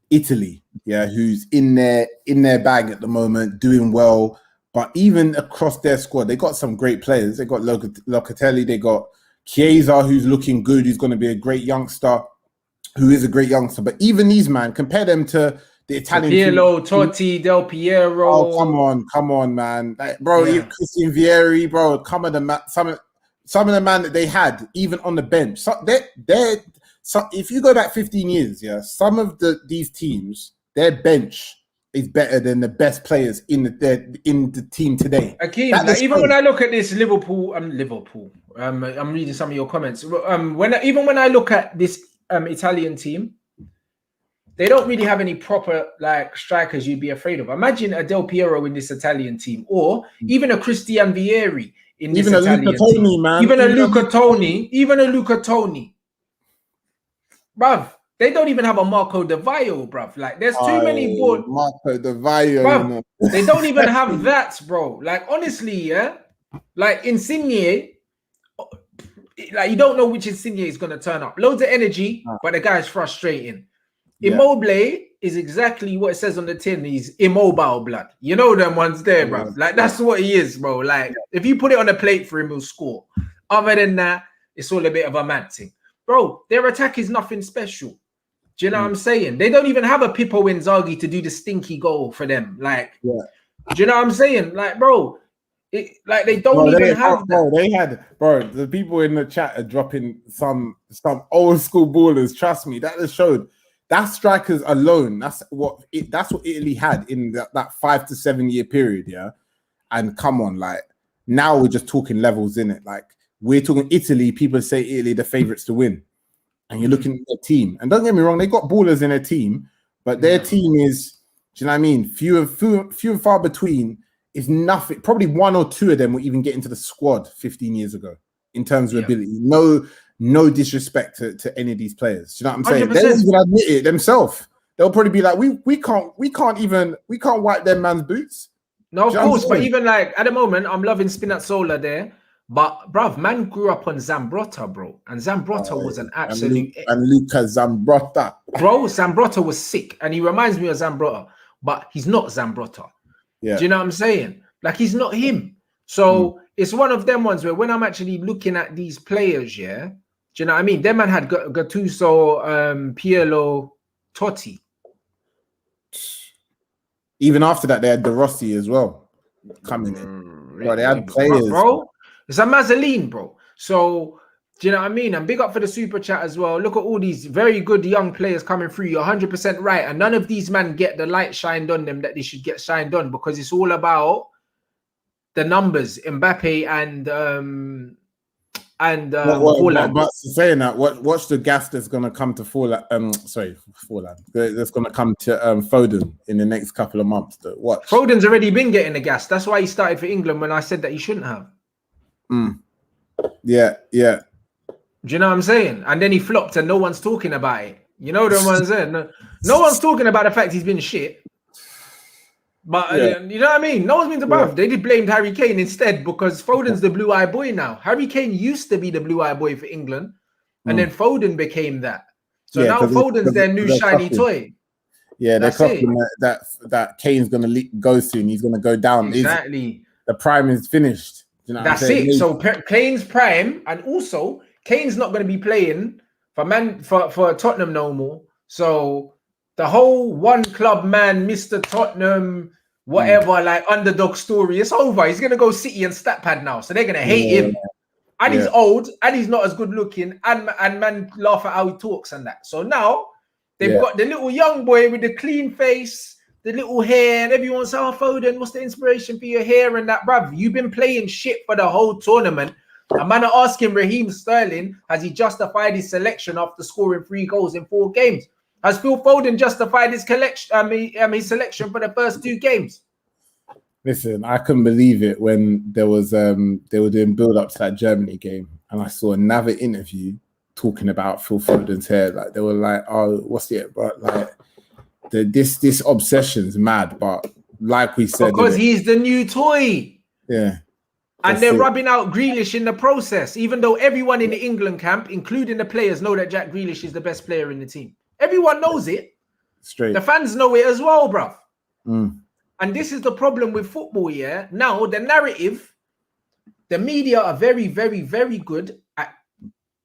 Italy, yeah, who's in their bag at the moment, doing well. But even across their squad, they got some great players. They got Locatelli, they got Chiesa, who's looking good, who's going to be a great youngster, who is a great youngster. But even these, man, compare them to the Italian Pirlo, Totti, Del Piero. Oh, come on, man. Like, bro, yeah. Christian Vieri, bro, some of the man that they had, even on the bench. So if you go back 15 years, yeah, some of these teams, their bench is better than the best players in the team today. Akeem, like, even when I look at this Liverpool, I'm reading some of your comments. When I look at this Italian team, they don't really have any proper like strikers you'd be afraid of. Imagine a Del Piero in this Italian team, or even a Christian Vieri in this Italian team. Man. Even a Luca Toni. Bruv, they don't even have a Marco De Vaio, bruv. Like, there's too many board. Marco De Vaio, bruv, you know. They don't even have that, bro. Like, honestly, yeah. Like, Insigne, like, you don't know which Insigne is gonna turn up. Loads of energy, but the guy's frustrating. Yeah. Immobile is exactly what it says on the tin. He's immobile blood. You know them ones there, bro. Like, that's what he is, bro. Like, if you put it on a plate for him, he'll score. Other than that, it's all a bit of a mad thing. Bro, their attack is nothing special. Do you know what I'm saying? They don't even have a Pippo Inzaghi to do the stinky goal for them. Like, do you know what I'm saying? Like, bro, they don't even have that. They had, the people in the chat are dropping some old school ballers. Trust me, that has showed. That strikers alone, that's what Italy had in that 5 to 7 year period, yeah. And come on, like, now we're just talking levels in it. Like, we're talking Italy. People say Italy the favorites to win, and you're looking at their team. And don't get me wrong, they got ballers in their team, but their team is, do you know what I mean? Few and far between. Is nothing. Probably one or two of them will even get into the squad 15 years ago in terms of ability. No disrespect to any of these players. Do you know what I'm saying? 100%. They won't even admit it themselves. They'll probably be like, we can't wipe them man's boots. No, of course, but even like at the moment, I'm loving Spinazzola there. But bruv, man grew up on Zambrotta, bro. And Zambrotta was an absolute and Luca Zambrotta. Bro, Zambrotta was sick. And he reminds me of Zambrotta, but he's not Zambrotta. Yeah. Do you know what I'm saying? Like, he's not him. So it's one of them ones where when I'm actually looking at these players, yeah. Do you know what I mean? Them man had Gattuso, Pirlo, Totti. Even after that, they had De Rossi as well coming in. Bro, they had players. Bro, it's a Mazzoline, bro. So, do you know what I mean? And big up for the super chat as well. Look at all these very good young players coming through. You're 100% right. And none of these men get the light shined on them that they should get shined on, because it's all about the numbers. Mbappe and but saying that, watch the gas that's gonna come to Forlan. That's gonna come to Foden in the next couple of months. Watch. Foden's already been getting the gas. That's why he started for England when I said that he shouldn't have. Yeah. Do you know what I'm saying? And then he flopped and no one's talking about it. You know what I'm saying? No one's talking about the fact he's been shit. But you know what I mean? No one's been above. They just blamed Harry Kane instead because Foden's the blue-eye boy now. Harry Kane used to be the blue-eye boy for England, and then Foden became that. So now Foden's their new shiny toy. Yeah, they're clocking that Kane's going to go soon. He's going to go down. Exactly. The prime is finished. You know that's it. So Kane's prime, and also Kane's not going to be playing for Tottenham no more. So the whole one club man, Mr. Tottenham, whatever, like underdog story, it's over. He's gonna go City and stat pad now, so they're gonna hate him. And he's old, and he's not as good looking, and man laugh at how he talks and that. So now they've got the little young boy with the clean face, the little hair, and everyone's saying, "Oh, Foden, what's the inspiration for your hair and that, bruv? You've been playing shit for the whole tournament." A man are asking Raheem Sterling, has he justified his selection after scoring 3 goals in 4 games? Has Phil Foden justified his selection for the first 2 games? Listen, I couldn't believe it when there was they were doing build up to that Germany game, and I saw another interview talking about Phil Foden's hair. Like they were like, "Oh, what's it?" But like this obsession's mad. But like we said, because he's the new toy. Yeah. And they're rubbing out Grealish in the process, even though everyone in the England camp, including the players, know that Jack Grealish is the best player in the team. Everyone knows it. Straight. The fans know it as well, bruv. Mm. And this is the problem with football, yeah? Now, the narrative, the media are very, very, very good at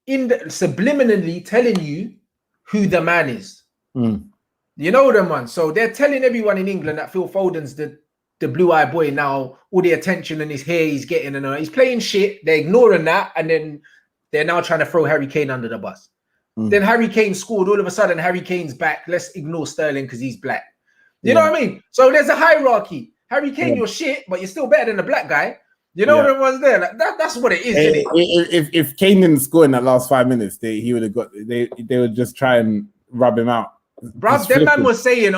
subliminally telling you who the man is. Mm. You know them, man. So they're telling everyone in England that Phil Foden's the blue-eyed boy now, all the attention and his hair he's getting, and he's playing shit. They're ignoring that, and then they're now trying to throw Harry Kane under the bus. Then Harry Kane scored. All of a sudden, Harry Kane's back. Let's ignore Sterling because he's black. You know what I mean? So there's a hierarchy. Harry Kane, you're shit, but you're still better than the black guy. You know what everyone's there. Like that's what it is. If Kane didn't score in that last 5 minutes, he would have got. They would just try and rub him out. Bruv, that man was saying,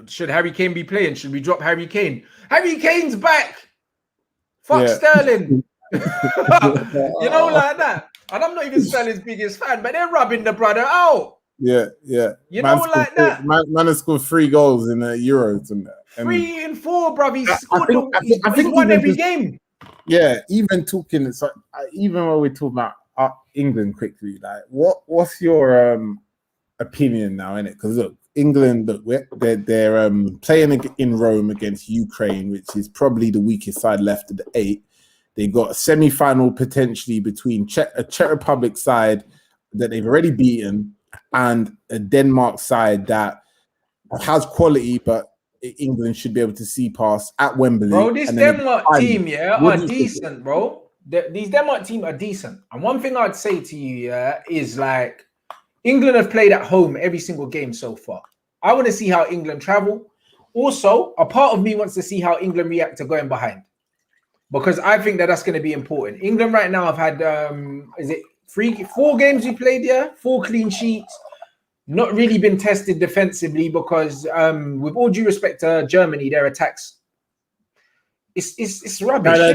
should Harry Kane be playing? Should we drop Harry Kane? Harry Kane's back. Fuck Sterling. You know, like that. And I'm not even Sterling's biggest fan, but they're rubbing the brother out. Yeah. You know, like that. Man has scored 3 goals in the Euros. And 3 and 4, bruv. He's scored. I think won every game. Yeah, even talking. So even when we talk about England quickly, like what's your opinion now in it? Because look, England, they're playing in Rome against Ukraine, which is probably the weakest side left of the 8. They got a semi-final potentially between a Czech Republic side that they've already beaten and a Denmark side that has quality, but England should be able to see past at Wembley. Bro, this Denmark team, are decent, bro. These Denmark team are decent. And one thing I'd say to you, is like, England have played at home every single game so far. I want to see how England travel. Also, a part of me wants to see how England react to going behind, because I think that's going to be important. England right now have had, is it 4 games we played? Yeah, 4 clean sheets. Not really been tested defensively because, with all due respect to Germany, their attacks, it's rubbish. No,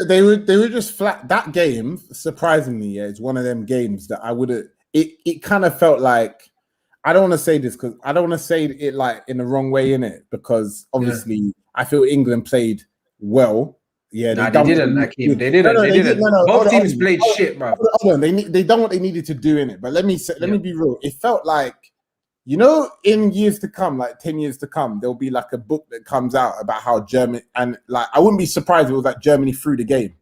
they were just flat. That game, surprisingly, it's one of them games that I would have. It kind of felt like, I don't want to say this because I don't want to say it like in the wrong way in it, because obviously I feel England played well. Yeah, they didn't. Akeem. They didn't. They didn't. Both teams played shit, bro. Hold on. They done what they needed to do in it. But let me be real. It felt like, you know, in years to come, like 10 years to come, there'll be like a book that comes out about how Germany, and like I wouldn't be surprised if it was like Germany threw the game.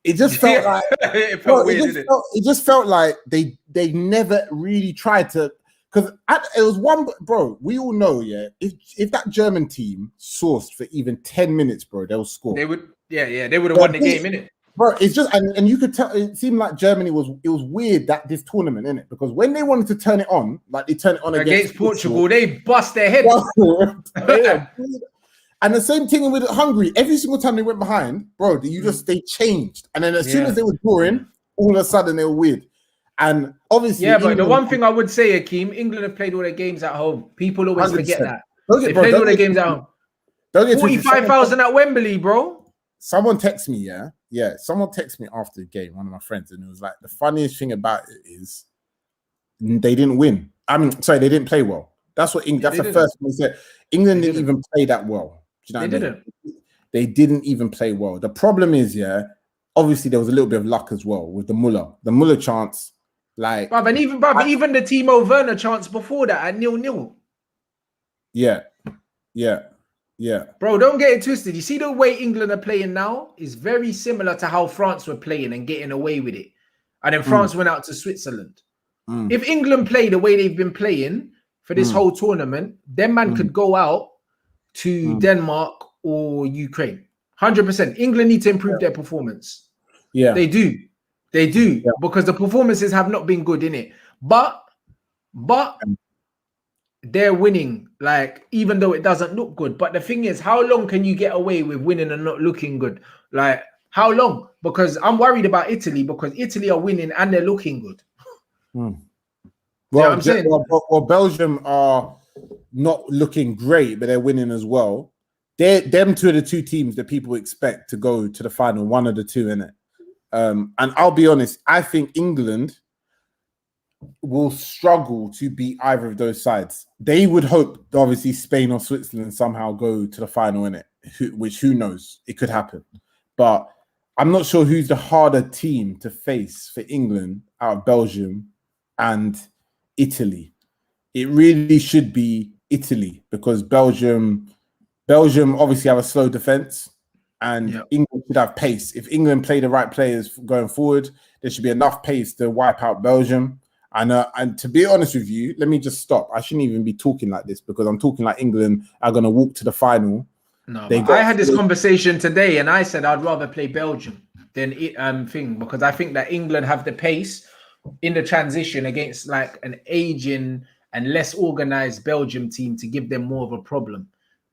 It just felt like it just felt like they never really tried to, because it was one, bro. We all know, if that German team sourced for even 10 minutes, bro, they'll score. They would, they would have won the game, innit? Bro, it's just, and you could tell, it seemed like Germany was weird that this tournament, innit? Because when they wanted to turn it on, like they turned it on against Portugal, they bust their head. And the same thing with Hungary. Every single time they went behind, bro, they changed. And then as soon as they were drawing, all of a sudden they were weird. And obviously, but the one thing I would say, Akeem, England have played all their games at home. People always 100%. Forget that. They played all their games at home. 45,000 at Wembley, bro. Someone texted me, someone texted me after the game, one of my friends, and it was like, the funniest thing about it is they didn't win. They didn't play well. That's what England. That's the first thing they said. England didn't even play that well. Do you know what I mean? They didn't even play well. The problem is, obviously there was a little bit of luck as well with the Muller chance. Like, even the Timo Werner chance before that at 0-0. Yeah. Bro, don't get it twisted. You see the way England are playing now is very similar to how France were playing and getting away with it. And then France went out to Switzerland. If England play the way they've been playing for this whole tournament, then man could go out to Denmark or Ukraine. 100%. England need to improve their performance. Yeah. They do. Because the performances have not been good in it. But they're winning, like, even though it doesn't look good. But the thing is, how long can you get away with winning and not looking good? Like, how long? Because I'm worried about Italy, because Italy are winning and they're looking good. Well, I'm saying? Well, Belgium are not looking great, but they're winning as well. them two are the two teams that people expect to go to the final. One of the two, innit? And I'll be honest, I think England will struggle to beat either of those sides. They would hope, obviously, Spain or Switzerland somehow go to the final, innit? Which who knows? It could happen. But I'm not sure who's the harder team to face for England out of Belgium and Italy. It really should be Italy because Belgium obviously have a slow defense and England should have pace. If England play the right players going forward, there should be enough pace to wipe out Belgium. And to be honest with you, let me just stop. I shouldn't even be talking like this because I'm talking like England are going to walk to the final. No, I had this conversation today and I said I'd rather play Belgium than because I think that England have the pace in the transition against like an aging and less organized Belgium team to give them more of a problem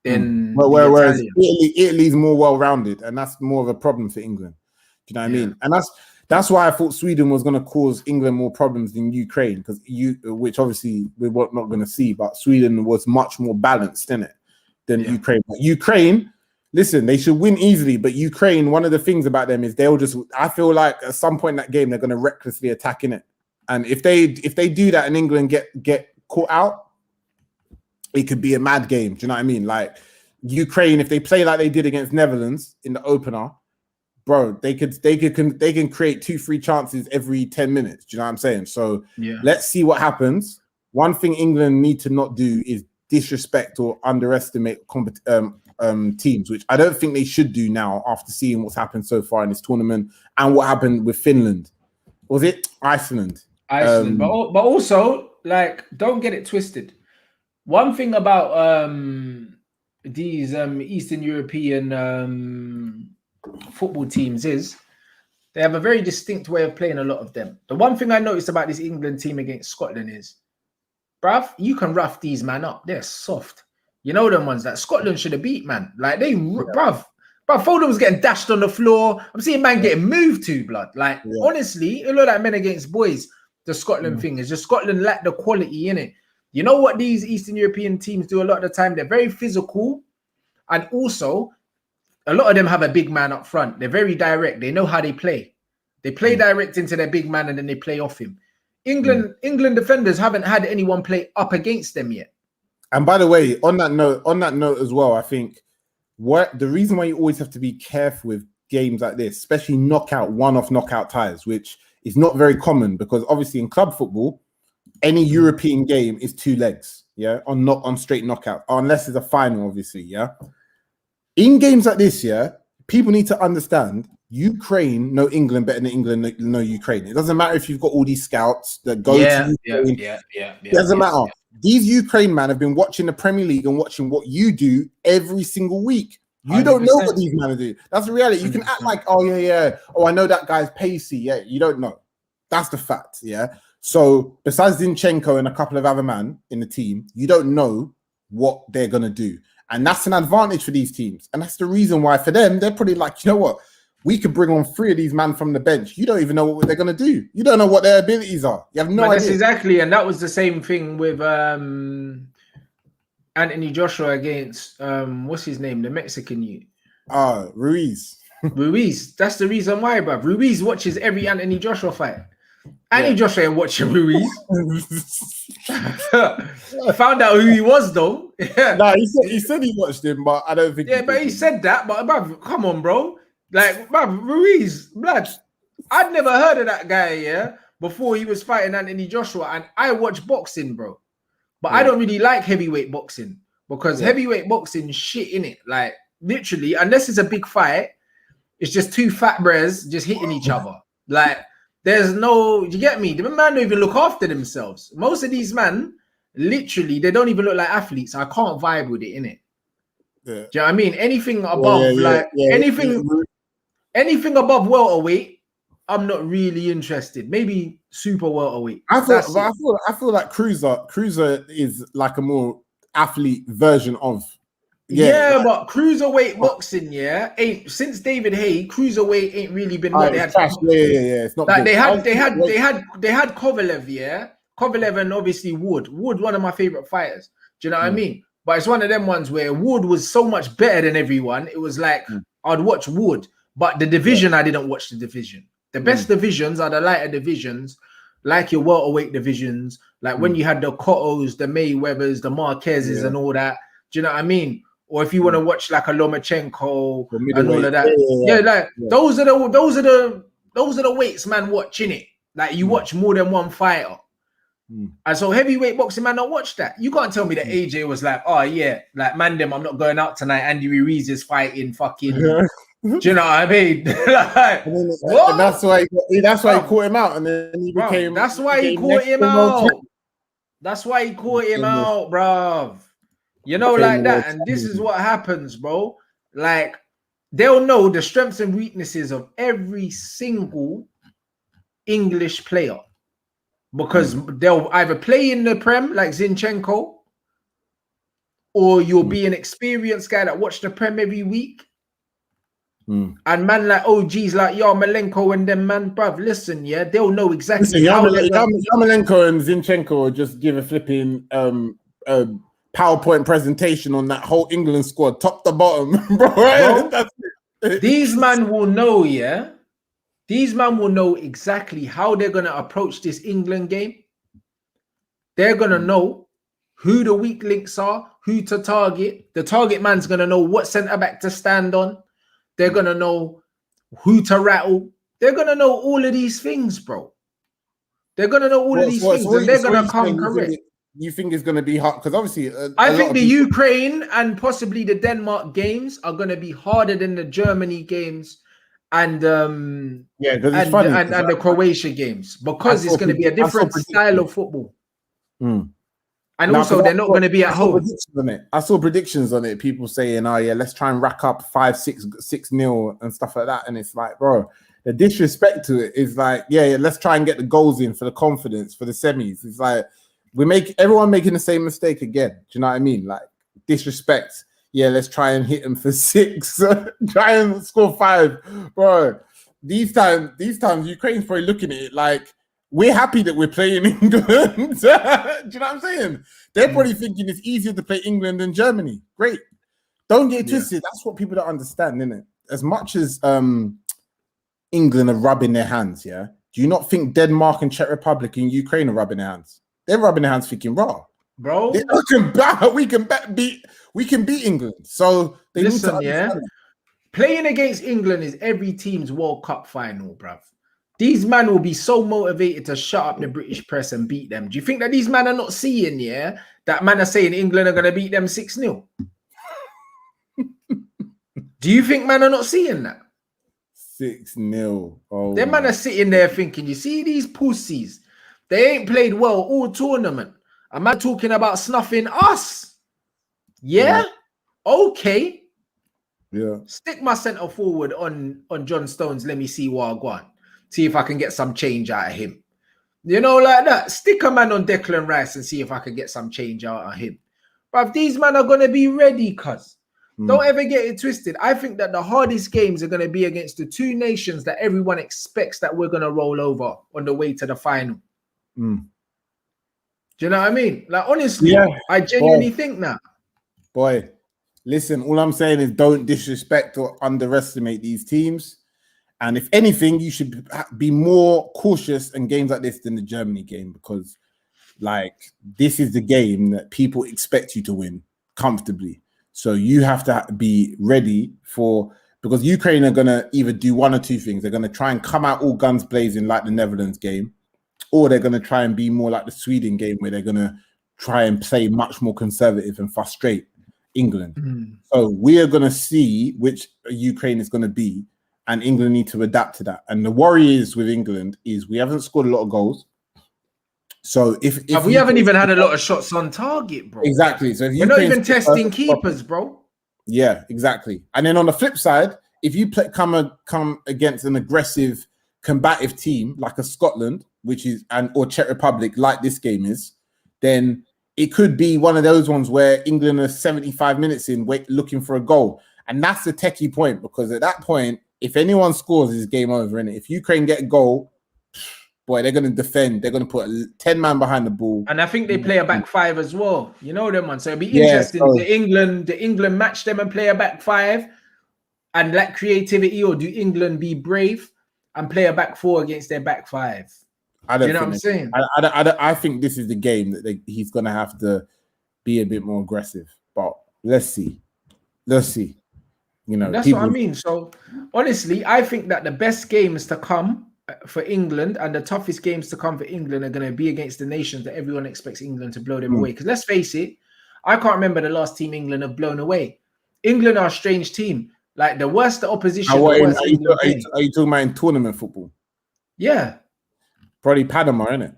than whereas Italy's more well-rounded and that's more of a problem for England. Do you know what I mean? And that's why I thought Sweden was going to cause England more problems than Ukraine, because which obviously we're not going to see, but Sweden was much more balanced in it than Ukraine. But Ukraine, listen, they should win easily, but Ukraine, one of the things about them is I feel like at some point in that game they're going to recklessly attack in it. And if they do that and England get caught out, it could be a mad game. Do you know what I mean? Like Ukraine, if they play like they did against Netherlands in the opener, bro, they can create 2-3 chances every 10 minutes. Do you know what I'm saying? So let's see what happens. One thing England need to not do is disrespect or underestimate teams, which I don't think they should do now after seeing what's happened so far in this tournament and what happened with Finland. Was it Iceland? But also, like, don't get it twisted. One thing about these Eastern European football teams is they have a very distinct way of playing, a lot of them. The one thing I noticed about this England team against Scotland is, bruv, you can rough these man up. They're soft. You know them ones that Scotland should have beat, man. Like bruv, Foden was getting dashed on the floor. I'm seeing man getting moved to, blood. Like, honestly, it looked like men against boys. The Scotland thing is just Scotland lack the quality in it. You know what these Eastern European teams do a lot of the time? They're very physical, and also a lot of them have a big man up front. They're very direct. They know how they play. They play direct into their big man and then they play off him. England defenders haven't had anyone play up against them yet. And by the way, on that note as well, I think the reason why you always have to be careful with games like this, especially one-off knockout ties, which is not very common because obviously in club football, any European game is 2 legs, on straight knockout, unless it's a final, obviously, In games like this, people need to understand Ukraine know England better than England know Ukraine. It doesn't matter if you've got all these scouts that go to Ukraine. It doesn't matter. These Ukraine men have been watching the Premier League and watching what you do every single week. You 100%. Don't know what these men do. That's the reality. You can act like, oh, I know that guy's pacey. Yeah, you don't know. That's the fact, So besides Zinchenko and a couple of other men in the team, you don't know what they're going to do. And that's an advantage for these teams. And that's the reason why for them, they're probably like, you know what? We could bring on 3 of these men from the bench. You don't even know what they're going to do. You don't know what their abilities are. You have no idea. That's exactly. And that was the same thing with Anthony Joshua against, what's his name? The Mexican youth. Ruiz. Ruiz. That's the reason why, bruv. Ruiz watches every Anthony Joshua fight. Anthony Joshua ain't watching Ruiz. I found out who he was, though. Nah, he said he watched him, but I don't think. Yeah, but he said that. But bruv, come on, bro. Like, bruv, Ruiz, blood. I'd never heard of that guy, before he was fighting Anthony Joshua. And I watch boxing, bro. But I don't really like heavyweight boxing because heavyweight boxing shit in it. Like, literally, unless it's a big fight, it's just 2 fat bros just hitting each other. Like, there's no, you get me? The man don't even look after themselves. Most of these men, literally, they don't even look like athletes. I can't vibe with it, innit? Do you know what I mean? Anything above, anything above welterweight, I'm not really interested. Maybe super welterweight. I feel like Cruiser is like a more athlete version of. But cruiserweight boxing, ain't since David Haye, cruiserweight ain't really been what they had. It's not like they had Kovalev, Kovalev and obviously Wood, one of my favorite fighters. Do you know what I mean? but it's one of them ones where Wood was so much better than everyone. It was like I'd watch Wood, but the division I didn't watch the division. The best divisions are the lighter divisions, like your welterweight divisions, like when you had the Cottos, the Mayweathers, the Marquezes, and all that. Do you know what I mean? Or if you want to watch like a Lomachenko and all of that, those are the weights, man. Watching it, like you watch more than one fighter. And so heavyweight boxing, man, don't watch that. You can't tell me that AJ was like, oh yeah, like man, I'm not going out tonight. Andy Ruiz is fighting fucking. Do you know what I mean? Like, and that's why he caught him out, and then he became. That's why he caught him out. That's why he caught him out, bruv. You know, like that. And this is what happens, bro. Like, they'll know the strengths and weaknesses of every single English player because they'll either play in the Prem like Zinchenko, or you'll be an experienced guy that watch the Prem every week. And man like OGs like Yarmolenko and them, man, bruv, listen, they'll know exactly how Yarmolenko and Zinchenko just give a flipping PowerPoint presentation on that whole England squad, top to bottom, bro. These man will know, These man will know exactly how they're gonna approach this England game. They're gonna know who the weak links are, who to target. The target man's gonna know what centre back to stand on. They're gonna know who to rattle. They're gonna know all of these things, bro. They're gonna know all of these things, and they're gonna come correct. You think it's going to be hard? Because obviously, I think the Ukraine and possibly the Denmark games are going to be harder than the Germany games and the Croatia games because it's going to be a different style of football. And now, also, they're not going to be at home. I saw predictions on it. People saying, "Oh yeah, let's try and rack up 5-6-0 and stuff like that." And it's like, bro, the disrespect to it is like, yeah, let's try and get the goals in for the confidence for the semis. It's like. Everyone making the same mistake again. Do you know what I mean? Like disrespect. Yeah, let's try and hit them for 6. Try and score 5, bro. These times, Ukraine's probably looking at it like we're happy that we're playing England. Do you know what I'm saying? They're probably thinking it's easier to play England than Germany. Great. Don't get twisted. That's what people don't understand, isn't it? As much as England are rubbing their hands, do you not think Denmark and Czech Republic and Ukraine are rubbing their hands? They're rubbing their hands thinking, raw, bro. We can beat England. So they listen, playing against England is every team's World Cup final, bruv. These men will be so motivated to shut up the British press and beat them. Do you think that these men are not seeing, that man are saying England are going to beat them 6-0? Do you think man are not seeing that? 6-0. Oh, them man are sitting there thinking, you see these pussies. They ain't played well all tournament. Am I talking about snuffing us? Yeah? Okay. Yeah. Stick my centre forward on John Stones. Let me see what I got. See if I can get some change out of him. You know, like that. Stick a man on Declan Rice and see if I can get some change out of him. But these men are going to be ready, cuz. Don't ever get it twisted. I think that the hardest games are going to be against the two nations that everyone expects that we're going to roll over on the way to the final. Do you know what I mean? Like, honestly, I genuinely think that. Boy, listen, all I'm saying is don't disrespect or underestimate these teams. And if anything, you should be more cautious in games like this than the Germany game because, like, this is the game that people expect you to win comfortably. So you have to be ready because Ukraine are going to either do one or two things. They're going to try and come out all guns blazing like the Netherlands game, or they're going to try and be more like the Sweden game where they're going to try and play much more conservative and frustrate England. So we are going to see which Ukraine is going to be, and England need to adapt to that. And the worry is with England is we haven't scored a lot of goals. So if we haven't even had a lot of shots on target, bro. Exactly. So if we're not even testing keepers, bro. Yeah, exactly. And then on the flip side, if you come against an aggressive, combative team like a Scotland, or Czech Republic, like this game is, then it could be one of those ones where England are 75 minutes in, looking for a goal. And that's the techie point, because at that point, if anyone scores, it's game over, innit? If Ukraine get a goal, boy, they're going to defend. They're going to put 10 man behind the ball. And I think they play a back five as well. You know them, man. So it'd be Yeah, interesting. so- The England match them and play a back five and lack creativity, or do England be brave and play a back four against their back five? I Do don't you know what think I'm saying? I think this is the game that he's going to have to be a bit more aggressive. But let's see. Let's see. You know, That's what I mean. So honestly, I think that the best games to come for England and the toughest games to come for England are going to be against the nations that everyone expects England to blow them away. Because let's face it, I can't remember the last team England have blown away. England are a strange team. Like the worse the opposition, the worse England play. Are you talking about in tournament football? Yeah. Probably Panama, isn't it?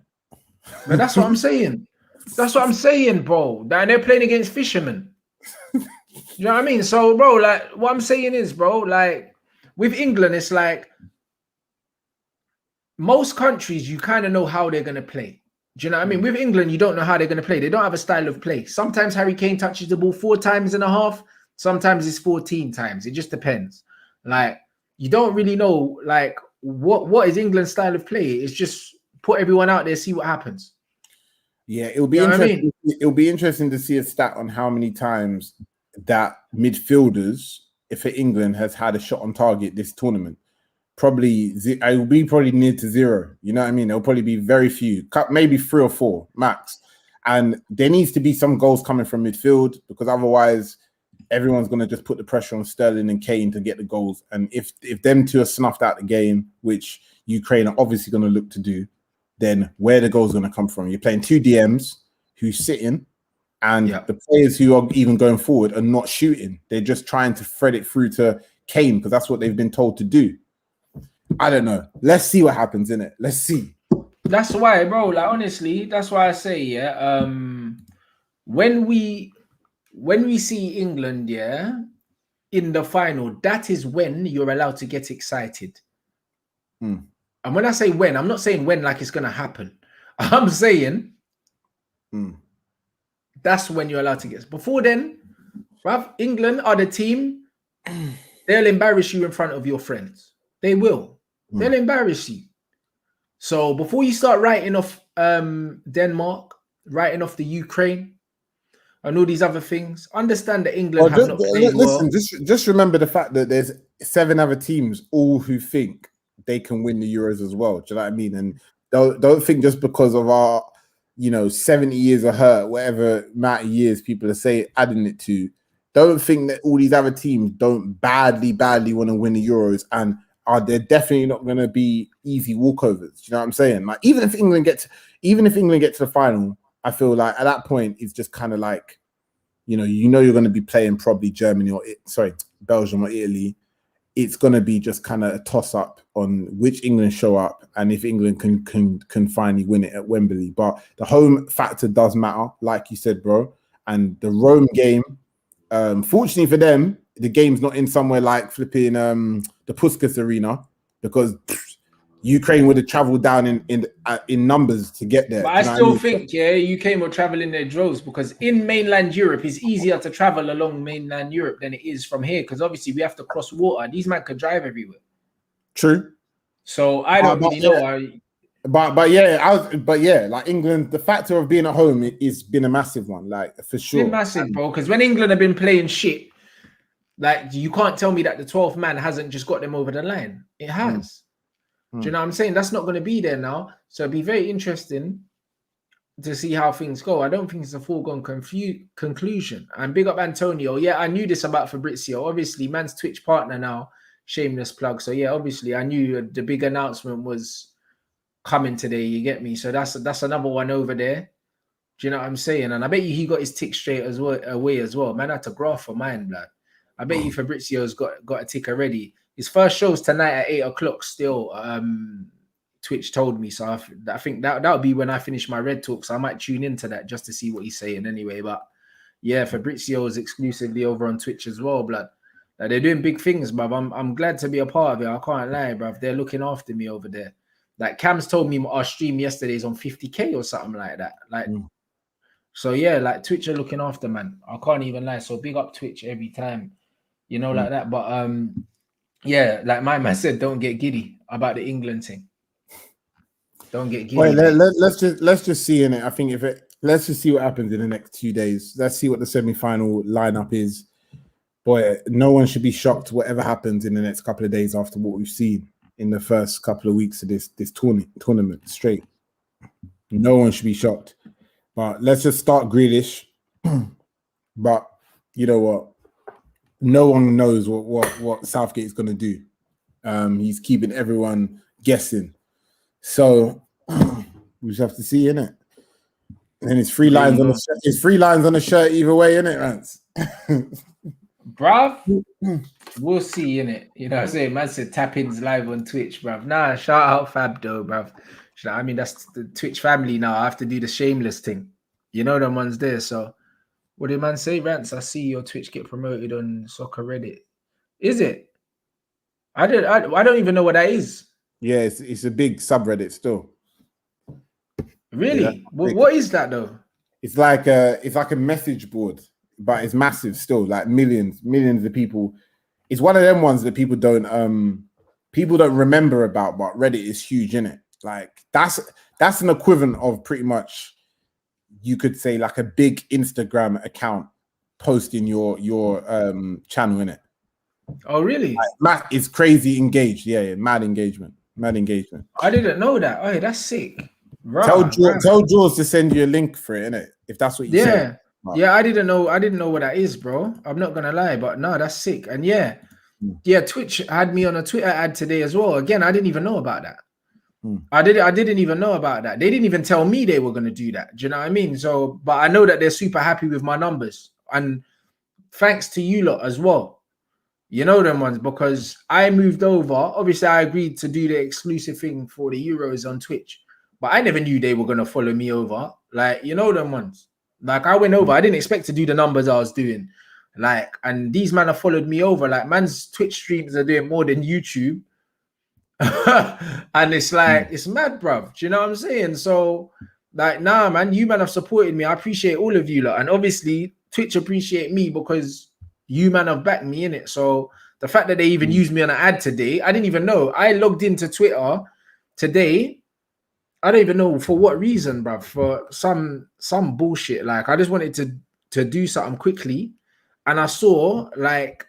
But that's what I'm saying. That's what I'm saying, bro. And they're playing against fishermen. You know what I mean? So, bro, like what I'm saying is, bro, like with England, it's like most countries, you kind of know how they're going to play. Do you know what I mean? With England, you don't know how they're going to play. They don't have a style of play. Sometimes Harry Kane touches the ball 4 times and a half. Sometimes it's 14 times. It just depends. Like, you don't really know, like, what is England's style of play? It's just put everyone out there, see what happens. Yeah, it'll be interesting. It'll be interesting to see a stat on how many times that midfielders, if for England, has had a shot on target this tournament. Probably, I will be probably near to 0. You know what I mean? There'll probably be very few, maybe 3 or 4 max. And there needs to be some goals coming from midfield, because otherwise, everyone's going to just put the pressure on Sterling and Kane to get the goals. And if them two are snuffed out the game, which Ukraine are obviously going to look to do, then where the goals going to come from? You're playing 2 DMs who's sitting, and the players who are even going forward are not shooting. They're just trying to thread it through to Kane because that's what they've been told to do. I don't know. Let's see what happens, innit? Let's see. That's why, bro. Like honestly, that's why I say, yeah. When we see England, yeah, in the final, that is when you're allowed to get excited. And when I say when, I'm not saying when like it's gonna happen. I'm saying that's when you're allowed to get. Before then, bruv, England are the team. They'll embarrass you in front of your friends. They will. They'll embarrass you. So before you start writing off Denmark, writing off the Ukraine, and all these other things, understand that England have not played well. Just remember the fact that there's 7 other teams, all who think they can win the Euros as well. Do you know what I mean? And don't think just because of our, 70 years of hurt, whatever amount of years people are adding it to, don't think that all these other teams don't badly want to win the Euros and they're definitely not going to be easy walkovers. Do you know what I'm saying? Like even if England get to the final, I feel like at that point it's just kind of like, you're going to be playing probably Belgium or Italy. It's going to be just kind of a toss up on which England show up and if England can finally win it at Wembley. But the home factor does matter, like you said, bro. And the Rome game, fortunately for them, the game's not in somewhere like flipping the Puskas Arena, because Ukraine would have traveled down in numbers to get there. But I still think, UK will travel in their droves, because in mainland Europe, it's easier to travel along mainland Europe than it is from here, because obviously we have to cross water. These men could drive everywhere. True. So I don't really know. But like England, the factor of being at home has been a massive one, like for sure. It's been massive, bro. Because when England have been playing shit, like you can't tell me that the 12th man hasn't just got them over the line. It has. Do you know what I'm saying? That's not going to be there now. So it'd be very interesting to see how things go. I don't think it's a foregone conclusion. And big up Antonio. Yeah, I knew this about Fabrizio. Obviously, man's Twitch partner now. Shameless plug. So yeah, obviously, I knew the big announcement was coming today. You get me? So that's another one over there. Do you know what I'm saying? And I bet you he got his tick straight as well away as well. Man, I had to graph for mine, blood. I bet you Fabrizio's got a tick already. His first show's tonight at 8 o'clock still. Twitch told me. So I think that'll be when I finish my Red Talk. So I might tune into that just to see what he's saying anyway. But yeah, Fabrizio is exclusively over on Twitch as well, blood. Like, they're doing big things, bruv. I'm glad to be a part of it. I can't lie, bruv. They're looking after me over there. Like Cam's told me our stream yesterday is on 50K or something like that. Like, so yeah, like Twitch are looking after, man. I can't even lie. So big up Twitch every time, like that. But yeah, like my man said, don't get giddy about the England thing. Don't get Wait, giddy, mate. let's just see in it. I think let's just see what happens in the next 2 days. Let's see what the semi-final lineup is. Boy, no one should be shocked whatever happens in the next couple of days after what we've seen in the first couple of weeks of this tournament straight. No one should be shocked. But let's just start Grealish. But you know what? No one knows what Southgate is going to do. He's keeping everyone guessing. So we just have to see, innit? And it's 3 lines on the shirt. It's 3 lines on the shirt either way, innit, Rants? Bruv, we'll see, innit? You know what I'm saying? Man said tap-ins live on Twitch, bruv. Nah, shout out Fab though, bruv. I mean, that's the Twitch family now. I have to do the shameless thing. You know them ones there. So what did man say? Rants, I see your Twitch get promoted on Soccer Reddit. Is it? I don't even know what that is. Yeah, it's a big subreddit still. Really? Yeah, what is that though? It's like a message board, but it's massive still, like millions of people. It's one of them ones that people don't remember about, but Reddit is huge, innit? Like that's an equivalent of pretty much, you could say, like a big Instagram account posting your channel, innit? Oh really? Like, it's crazy engaged. Yeah, mad engagement. I didn't know that. Oh, that's sick. Right. Tell Jules to send you a link for it, innit? If that's what you said. Yeah, I didn't know what that is, bro. I'm not gonna lie, but no, that's sick. And yeah, Twitch had me on a Twitter ad today as well. Again, I didn't even know about that. I didn't even know about that. They didn't even tell me they were gonna do that. Do you know what I mean? So, but I know that they're super happy with my numbers, and thanks to you lot as well. You know them ones, because I moved over. Obviously, I agreed to do the exclusive thing for the Euros on Twitch, but I never knew they were gonna follow me over. Like, you know them ones. Like, I went over. I didn't expect to do the numbers I was doing. Like, and these men have followed me over. Like, man's Twitch streams are doing more than YouTube. And it's like, it's mad, bruv. Do you know what I'm saying? So, like, nah, man, you man have supported me. I appreciate all of you lot. And obviously, Twitch appreciate me because you man have backed me in it. So the fact that they even used me on an ad today, I didn't even know. I logged into Twitter today. I don't even know for what reason, bruv. For some bullshit. Like, I just wanted to do something quickly, and I saw that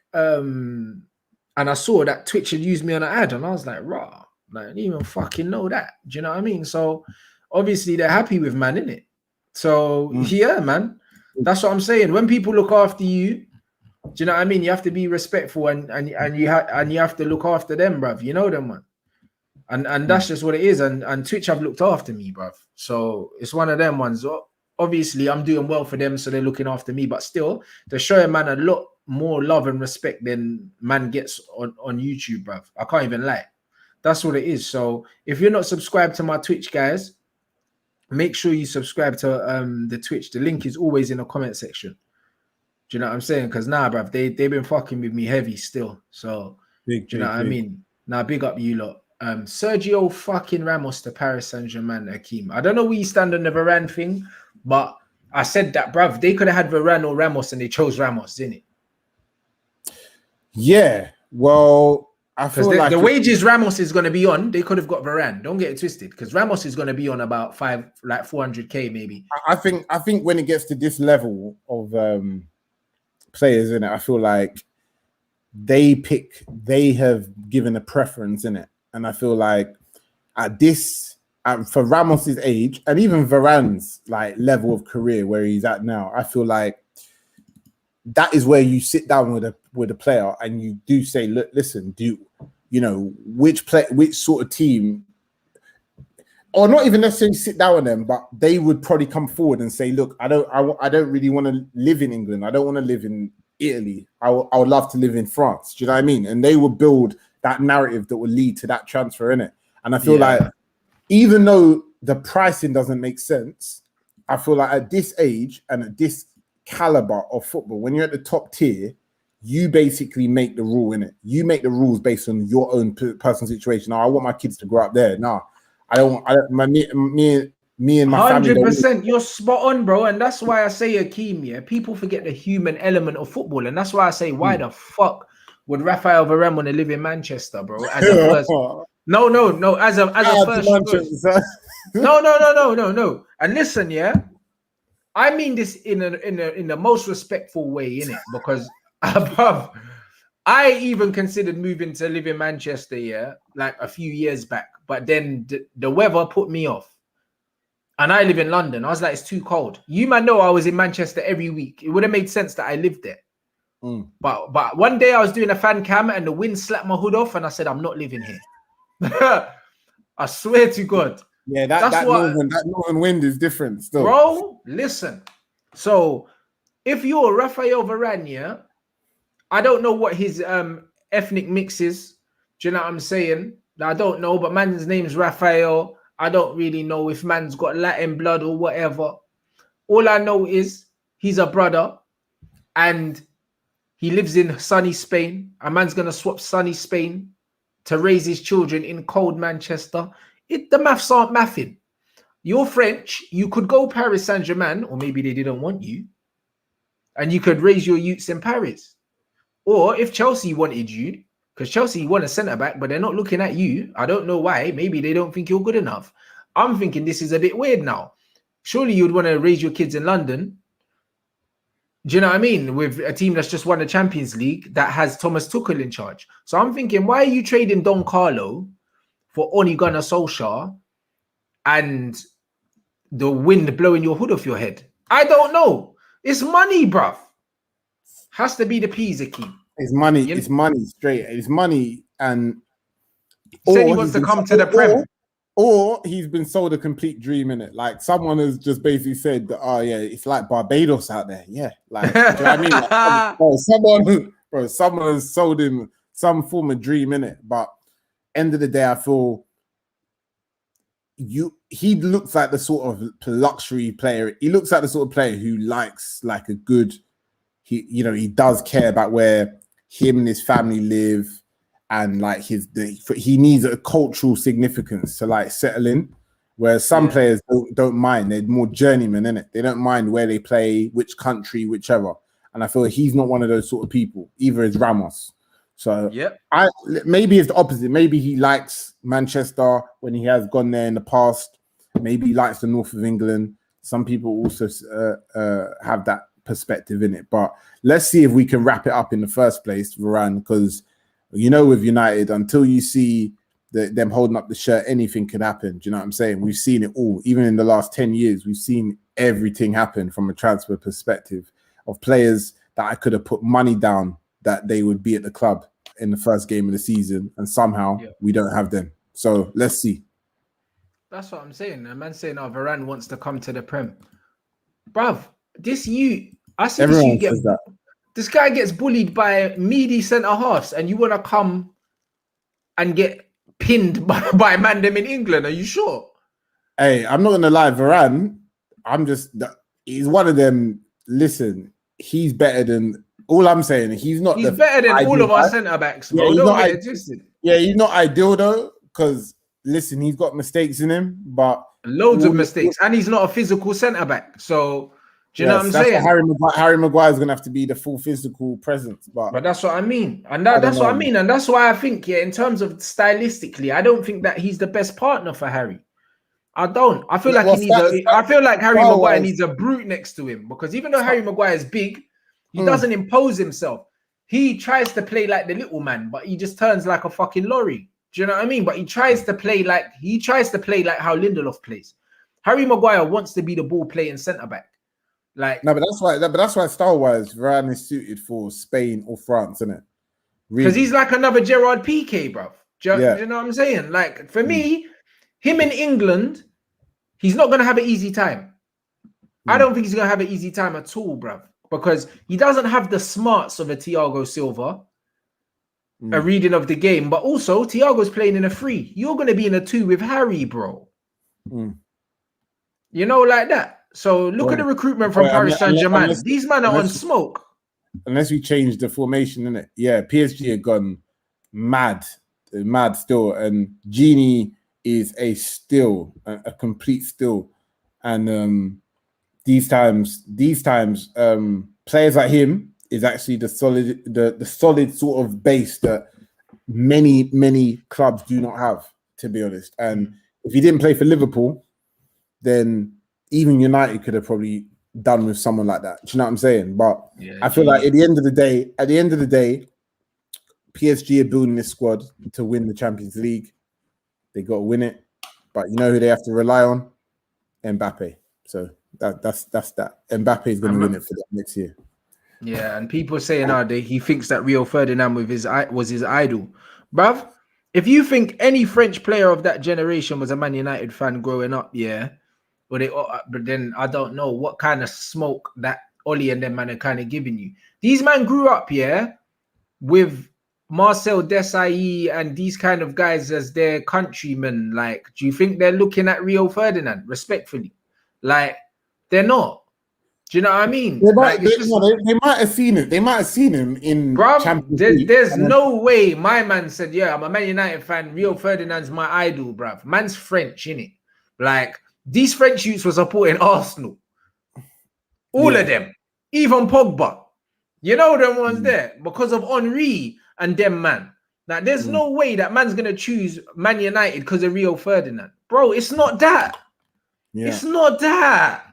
Twitch had used me on an ad, and I was like, raw. Like, I didn't even fucking know that. Do you know what I mean? So obviously they're happy with man, innit? So yeah, man. That's what I'm saying. When people look after you, do you know what I mean? You have to be respectful, and you have to look after them, bruv. You know them, man. And that's just what it is. And Twitch have looked after me, bruv. So it's one of them ones. Obviously, I'm doing well for them, so they're looking after me. But still, they're showing man a lot more love and respect than man gets on YouTube, bruv. I can't even lie. That's what it is. So if you're not subscribed to my Twitch, guys, make sure you subscribe to the Twitch. The link is always in the comment section. Do you know what I'm saying? Because nah, bruv, they've been fucking with me heavy still. So do you know what I mean? Now, big up you lot. Sergio fucking Ramos to Paris Saint-Germain, Akeem. I don't know where you stand on the Varane thing, but I said that, bruv, they could have had Varane or Ramos, and they chose Ramos, didn't it? Yeah, well, I feel like the wages Ramos is going to be on, they could have got Varane. Don't get it twisted, because Ramos is going to be on about 400k maybe. I think when it gets to this level of players in it, I feel like they have given a preference in it, and I feel like for Ramos's age and even Varane's like level of career where he's at now, I feel like that is where you sit down with a player and you do say, look, listen, which sort of team, or not even necessarily sit down with them, but they would probably come forward and say, look, I don't really want to live in England. I don't want to live in Italy. I would love to live in France. Do you know what I mean? And they would build that narrative that would lead to that transfer in it. And I feel like even though the pricing doesn't make sense, I feel like at this age and at this caliber of football, when you're at the top tier, you basically make the rule in it. You make the rules based on your own personal situation. Now, I want my kids to grow up there. No, me and my 100%, family. you're spot on, bro. And that's why I say, Akeem, yeah, people forget the human element of football. And that's why I say, why the fuck would Raphael Varane want to live in Manchester, bro? As a first, no, as a first choice. No. And listen, yeah, I mean this in the most respectful way, innit? Because above, I even considered moving to live in Manchester, yeah, like a few years back. But then the weather put me off. And I live in London. I was like, it's too cold. You man know I was in Manchester every week. It would have made sense that I lived there. But one day I was doing a fan cam and the wind slapped my hood off and I said, I'm not living here. I swear to God. Yeah, that northern wind is different still. Bro, listen. So if you're Rafael Varane, yeah, I don't know what his ethnic mix is. Do you know what I'm saying? I don't know, but man's name is Rafael. I don't really know if man's got Latin blood or whatever. All I know is he's a brother and he lives in sunny Spain. A man's going to swap sunny Spain to raise his children in cold Manchester. The maths aren't mathing. You're French. You could go Paris Saint-Germain, or maybe they didn't want you, and you could raise your youths in Paris. Or if Chelsea wanted you, because Chelsea want a centre-back, but they're not looking at you. I don't know why. Maybe they don't think you're good enough. I'm thinking this is a bit weird now. Surely you'd want to raise your kids in London. Do you know what I mean? With a team that's just won the Champions League that has Thomas Tuchel in charge. So I'm thinking, why are you trading Don Carlo for Ole Gunnar Solskjaer and the wind blowing your hood off your head? I don't know. It's money, bruv. Has to be the P's, Akeem. It's money. It's money straight. It's money, and he said he wants to come to the Prem. Or he's been sold a complete dream in it. Like someone has just basically said that, oh yeah, it's like Barbados out there. Yeah, like do you know what I mean? Like, someone has sold him some form of dream in it. But end of the day, I feel he looks like the sort of luxury player. He looks like the sort of player who likes like a good. He does care about where him and his family live. And like he needs a cultural significance to like settle in, whereas some players don't mind. They're more journeyman, innit? They don't mind where they play, which country, whichever. And I feel like he's not one of those sort of people. Either is Ramos. So maybe it's the opposite. Maybe he likes Manchester when he has gone there in the past. Maybe he likes the north of England. Some people also have that perspective in it. But let's see if we can wrap it up in the first place, Varane, because. With United, until you see them holding up the shirt, anything could happen. Do you know what I'm saying? We've seen it all. Even in the last 10 years, we've seen everything happen from a transfer perspective of players that I could have put money down that they would be at the club in the first game of the season, and somehow we don't have them. So let's see. That's what I'm saying. A man saying, oh, Varane wants to come to the Prem. Bruv, I see Everyone says that. This guy gets bullied by meaty centre halves, and you want to come and get pinned by Mandem in England? Are you sure? Hey, I'm not gonna lie, Varane. He's one of them. Listen, he's better than. All I'm saying, he's better than all of our centre backs, bro. He's not ideal though, because listen, he's got mistakes in him, but loads of mistakes, and he's not a physical centre back, so. Do you know what I'm saying? Harry Maguire is going to have to be the full physical presence. But that's what I mean. And that's what I mean. And that's why I think, in terms of stylistically, I don't think that he's the best partner for Harry. I don't. I feel like Harry Maguire needs a brute next to him, because even though Harry Maguire is big, he doesn't impose himself. He tries to play like the little man, but he just turns like a fucking lorry. Do you know what I mean? But he tries to play like how Lindelof plays. Harry Maguire wants to be the ball playing centre back. But that's why style-wise, Varane is suited for Spain or France, isn't it? Because he's like another Gerard Piqué, bro. Do you know what I'm saying? Like, for me, him in England, he's not going to have an easy time. I don't think he's going to have an easy time at all, bro. Because he doesn't have the smarts of a Thiago Silva, a reading of the game. But also, Thiago's playing in a 3. You're going to be in a 2 with Harry, bro. Like that. So look at the recruitment from Paris Saint-Germain. These men are on smoke. Unless we change the formation, innit? Yeah, PSG have gone mad still. And Genie is a complete still. And these times, players like him is actually the solid sort of base that many clubs do not have, to be honest. And if he didn't play for Liverpool, then even United could have probably done with someone like that. Do you know what I'm saying? But Yeah, I feel like at the end of the day, PSG are building this squad to win the Champions League. They got to win it. But you know who they have to rely on? Mbappe. So that's that. Mbappe is going to win it for them next year. Yeah, and people saying he thinks that Rio Ferdinand was his idol. Bruv, if you think any French player of that generation was a Man United fan growing up, yeah, but then I don't know what kind of smoke that Oli and them man are kind of giving you. These men grew up, yeah, with Marcel Desailly and these kind of guys as their countrymen. Like, do you think they're looking at Rio Ferdinand respectfully? Like, they're not. Do you know what I mean? They might have seen it. They might have seen him in Champions League. There's no way my man said, yeah, I'm a Man United fan. Rio Ferdinand's my idol, bruv. Man's French, innit? Like, these French youths were supporting Arsenal. All of them. Even Pogba. You know them ones there because of Henry and them, man. Now, there's no way that man's going to choose Man United because of Rio Ferdinand. Bro, it's not that. Yeah. It's not that.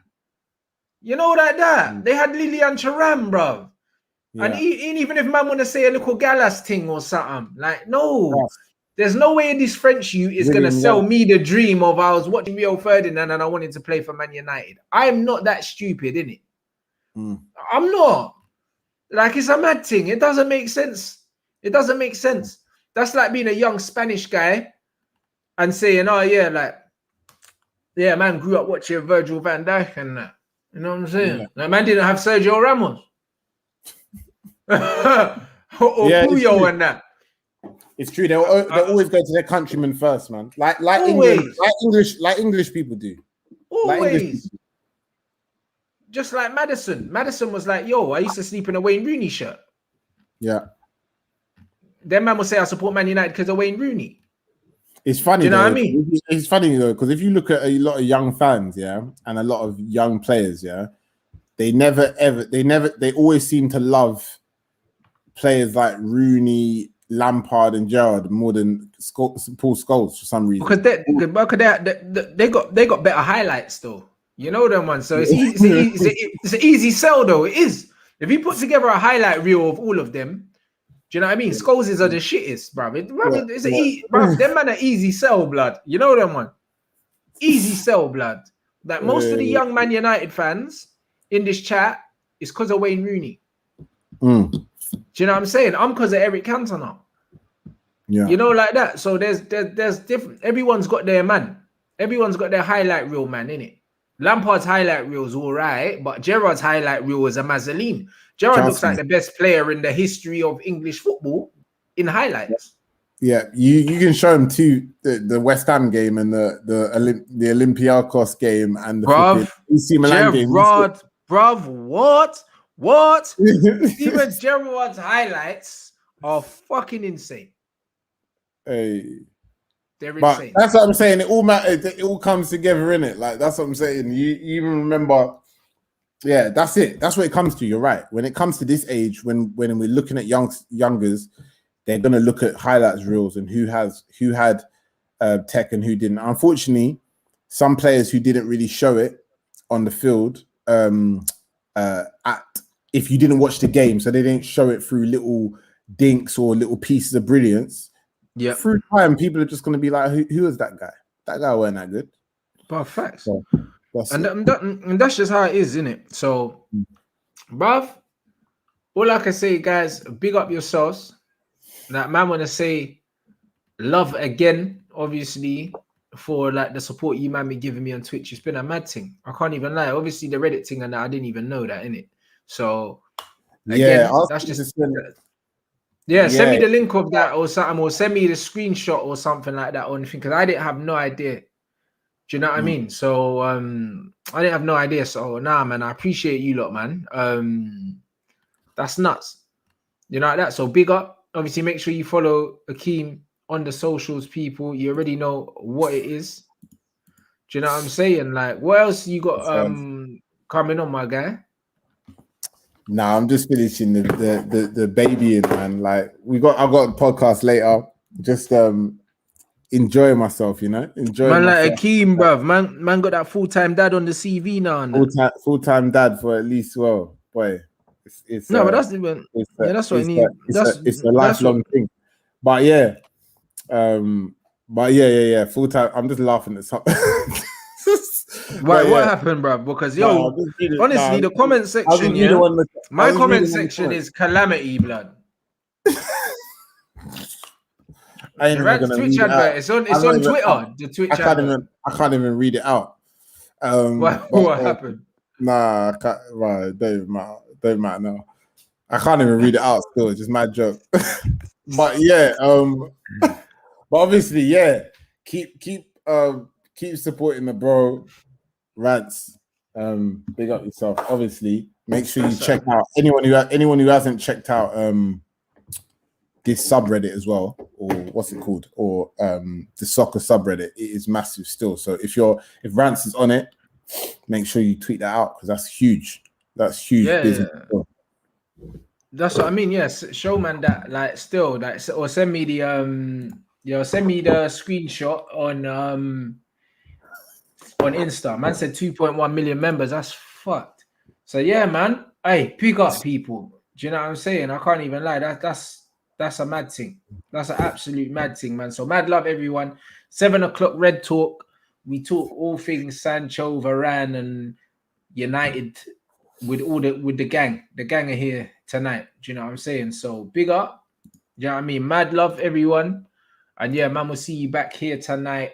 You know that. They had Lilian Thuram, bro. Yeah. And even if man want to say a little Gallas thing or something, like, no. There's no way this French youth is going to sell me the dream of I was watching Rio Ferdinand and I wanted to play for Man United. I'm not that stupid, innit? I'm not. Like, it's a mad thing. It doesn't make sense. It doesn't make sense. That's like being a young Spanish guy and saying, oh, yeah, like, yeah, man grew up watching Virgil van Dijk and that. You know what I'm saying? Yeah. Like, man didn't have Sergio Ramos. or Puyol and that. It's true. They'll always go to their countrymen first, man. Like English people do. Always. Just like Madison. Madison was like, yo, I used to sleep in a Wayne Rooney shirt. Yeah. Then man will say I support Man United because of Wayne Rooney. It's funny. Do you know what I mean? It's funny though, because if you look at a lot of young fans, yeah, and a lot of young players, yeah, they always seem to love players like Rooney, Lampard, and Gerrard more than Paul Scholes for some reason. Because they got better highlights though. You know them ones. So it's an easy sell though. It is. If you put together a highlight reel of all of them, do you know what I mean? Scholes are the shittest, bro. Them man are easy sell, blood. You know them one. Easy sell, blood. Like most of the young Man United fans in this chat is because of Wayne Rooney. Do you know what I'm saying? I'm because of Eric Cantona. Yeah. You know, like that. So there's different. Everyone's got their man. Everyone's got their highlight reel, man, innit? Lampard's highlight reel is all right, but Gerrard's highlight reel is a Mazzoline. Gerrard looks like the best player in the history of English football in highlights. Yeah, you can show him too the West Ham game and the Olympiacos game and the AC Milan game. Bruv, what? Even Gerrard's highlights are fucking insane. Hey. They're but insane. That's what I'm saying. It all matters. It all comes together in it. Like that's what I'm saying. You even remember. Yeah, that's it. That's what it comes to. You're right. When it comes to this age, when we're looking at youngers, they're gonna look at highlights reels and who had tech and who didn't. Unfortunately, some players who didn't really show it on the field if you didn't watch the game, so they didn't show it through little dinks or little pieces of brilliance. Yeah, through time, people are just going to be like, "Who is that guy? That guy wasn't that good." But facts, so, and that's just how it is, isn't it? So, bruv, all I can say, guys, big up yourselves. That man want to say love again, obviously, for like the support you man be giving me on Twitch. It's been a mad thing. I can't even lie. Obviously, the Reddit thing and that, I didn't even know that, innit? So, again, that's just. Yeah, send me the link of that or something, or send me the screenshot or something like that or anything, because I didn't have no idea. Do you know what I mean? So I didn't have no idea. So nah, man, I appreciate you lot, man. That's nuts. You know like that. So big up. Obviously, make sure you follow Akeem on the socials, people. You already know what it is. Do you know what I'm saying? Like, what else you got coming on, my guy? Nah, I'm just finishing the babying, man. Like I got a podcast later. Just enjoying myself, you know, enjoying Man, like myself. Akeem, bruv. Man got that full-time dad on the CV now. And that. Full-time dad for at least, well, boy, it's No, but that's even that's what I need. it's a That's what lifelong thing. But yeah, full time. I'm just laughing at something. What happened, bro? Because honestly, the comment section, my comment section is calamity, blood. I ain't The even Rants gonna Twitch read it out. advert. It's on Twitter. The Twitch advert. I can't even read it out. What happened? Nah, I can't, right, don't matter now. I can't even read it out still, it's just my joke. But yeah, but obviously, yeah, keep supporting the bro Rants. Big up yourself. Obviously, make sure you check out anyone who hasn't checked out this subreddit as well, or what's it called, or the soccer subreddit. It is massive still. So if Rants is on it, make sure you tweet that out because that's huge. That's huge business. Yeah. That's what I mean. Yes, show man that like still like, or send me the send me the screenshot on Insta. Man said 2.1 million members. That's fucked. So yeah, man. Hey, pick up people. Do you know what I'm saying? I can't even lie. That's a mad thing. That's an absolute mad thing, man. So mad love everyone. 7 o'clock Red Talk. We talk all things Sancho, Varane, and United with the gang. The gang are here tonight. Do you know what I'm saying? So big up. Do you know what I mean? Mad love everyone. And yeah, man, we'll see you back here tonight.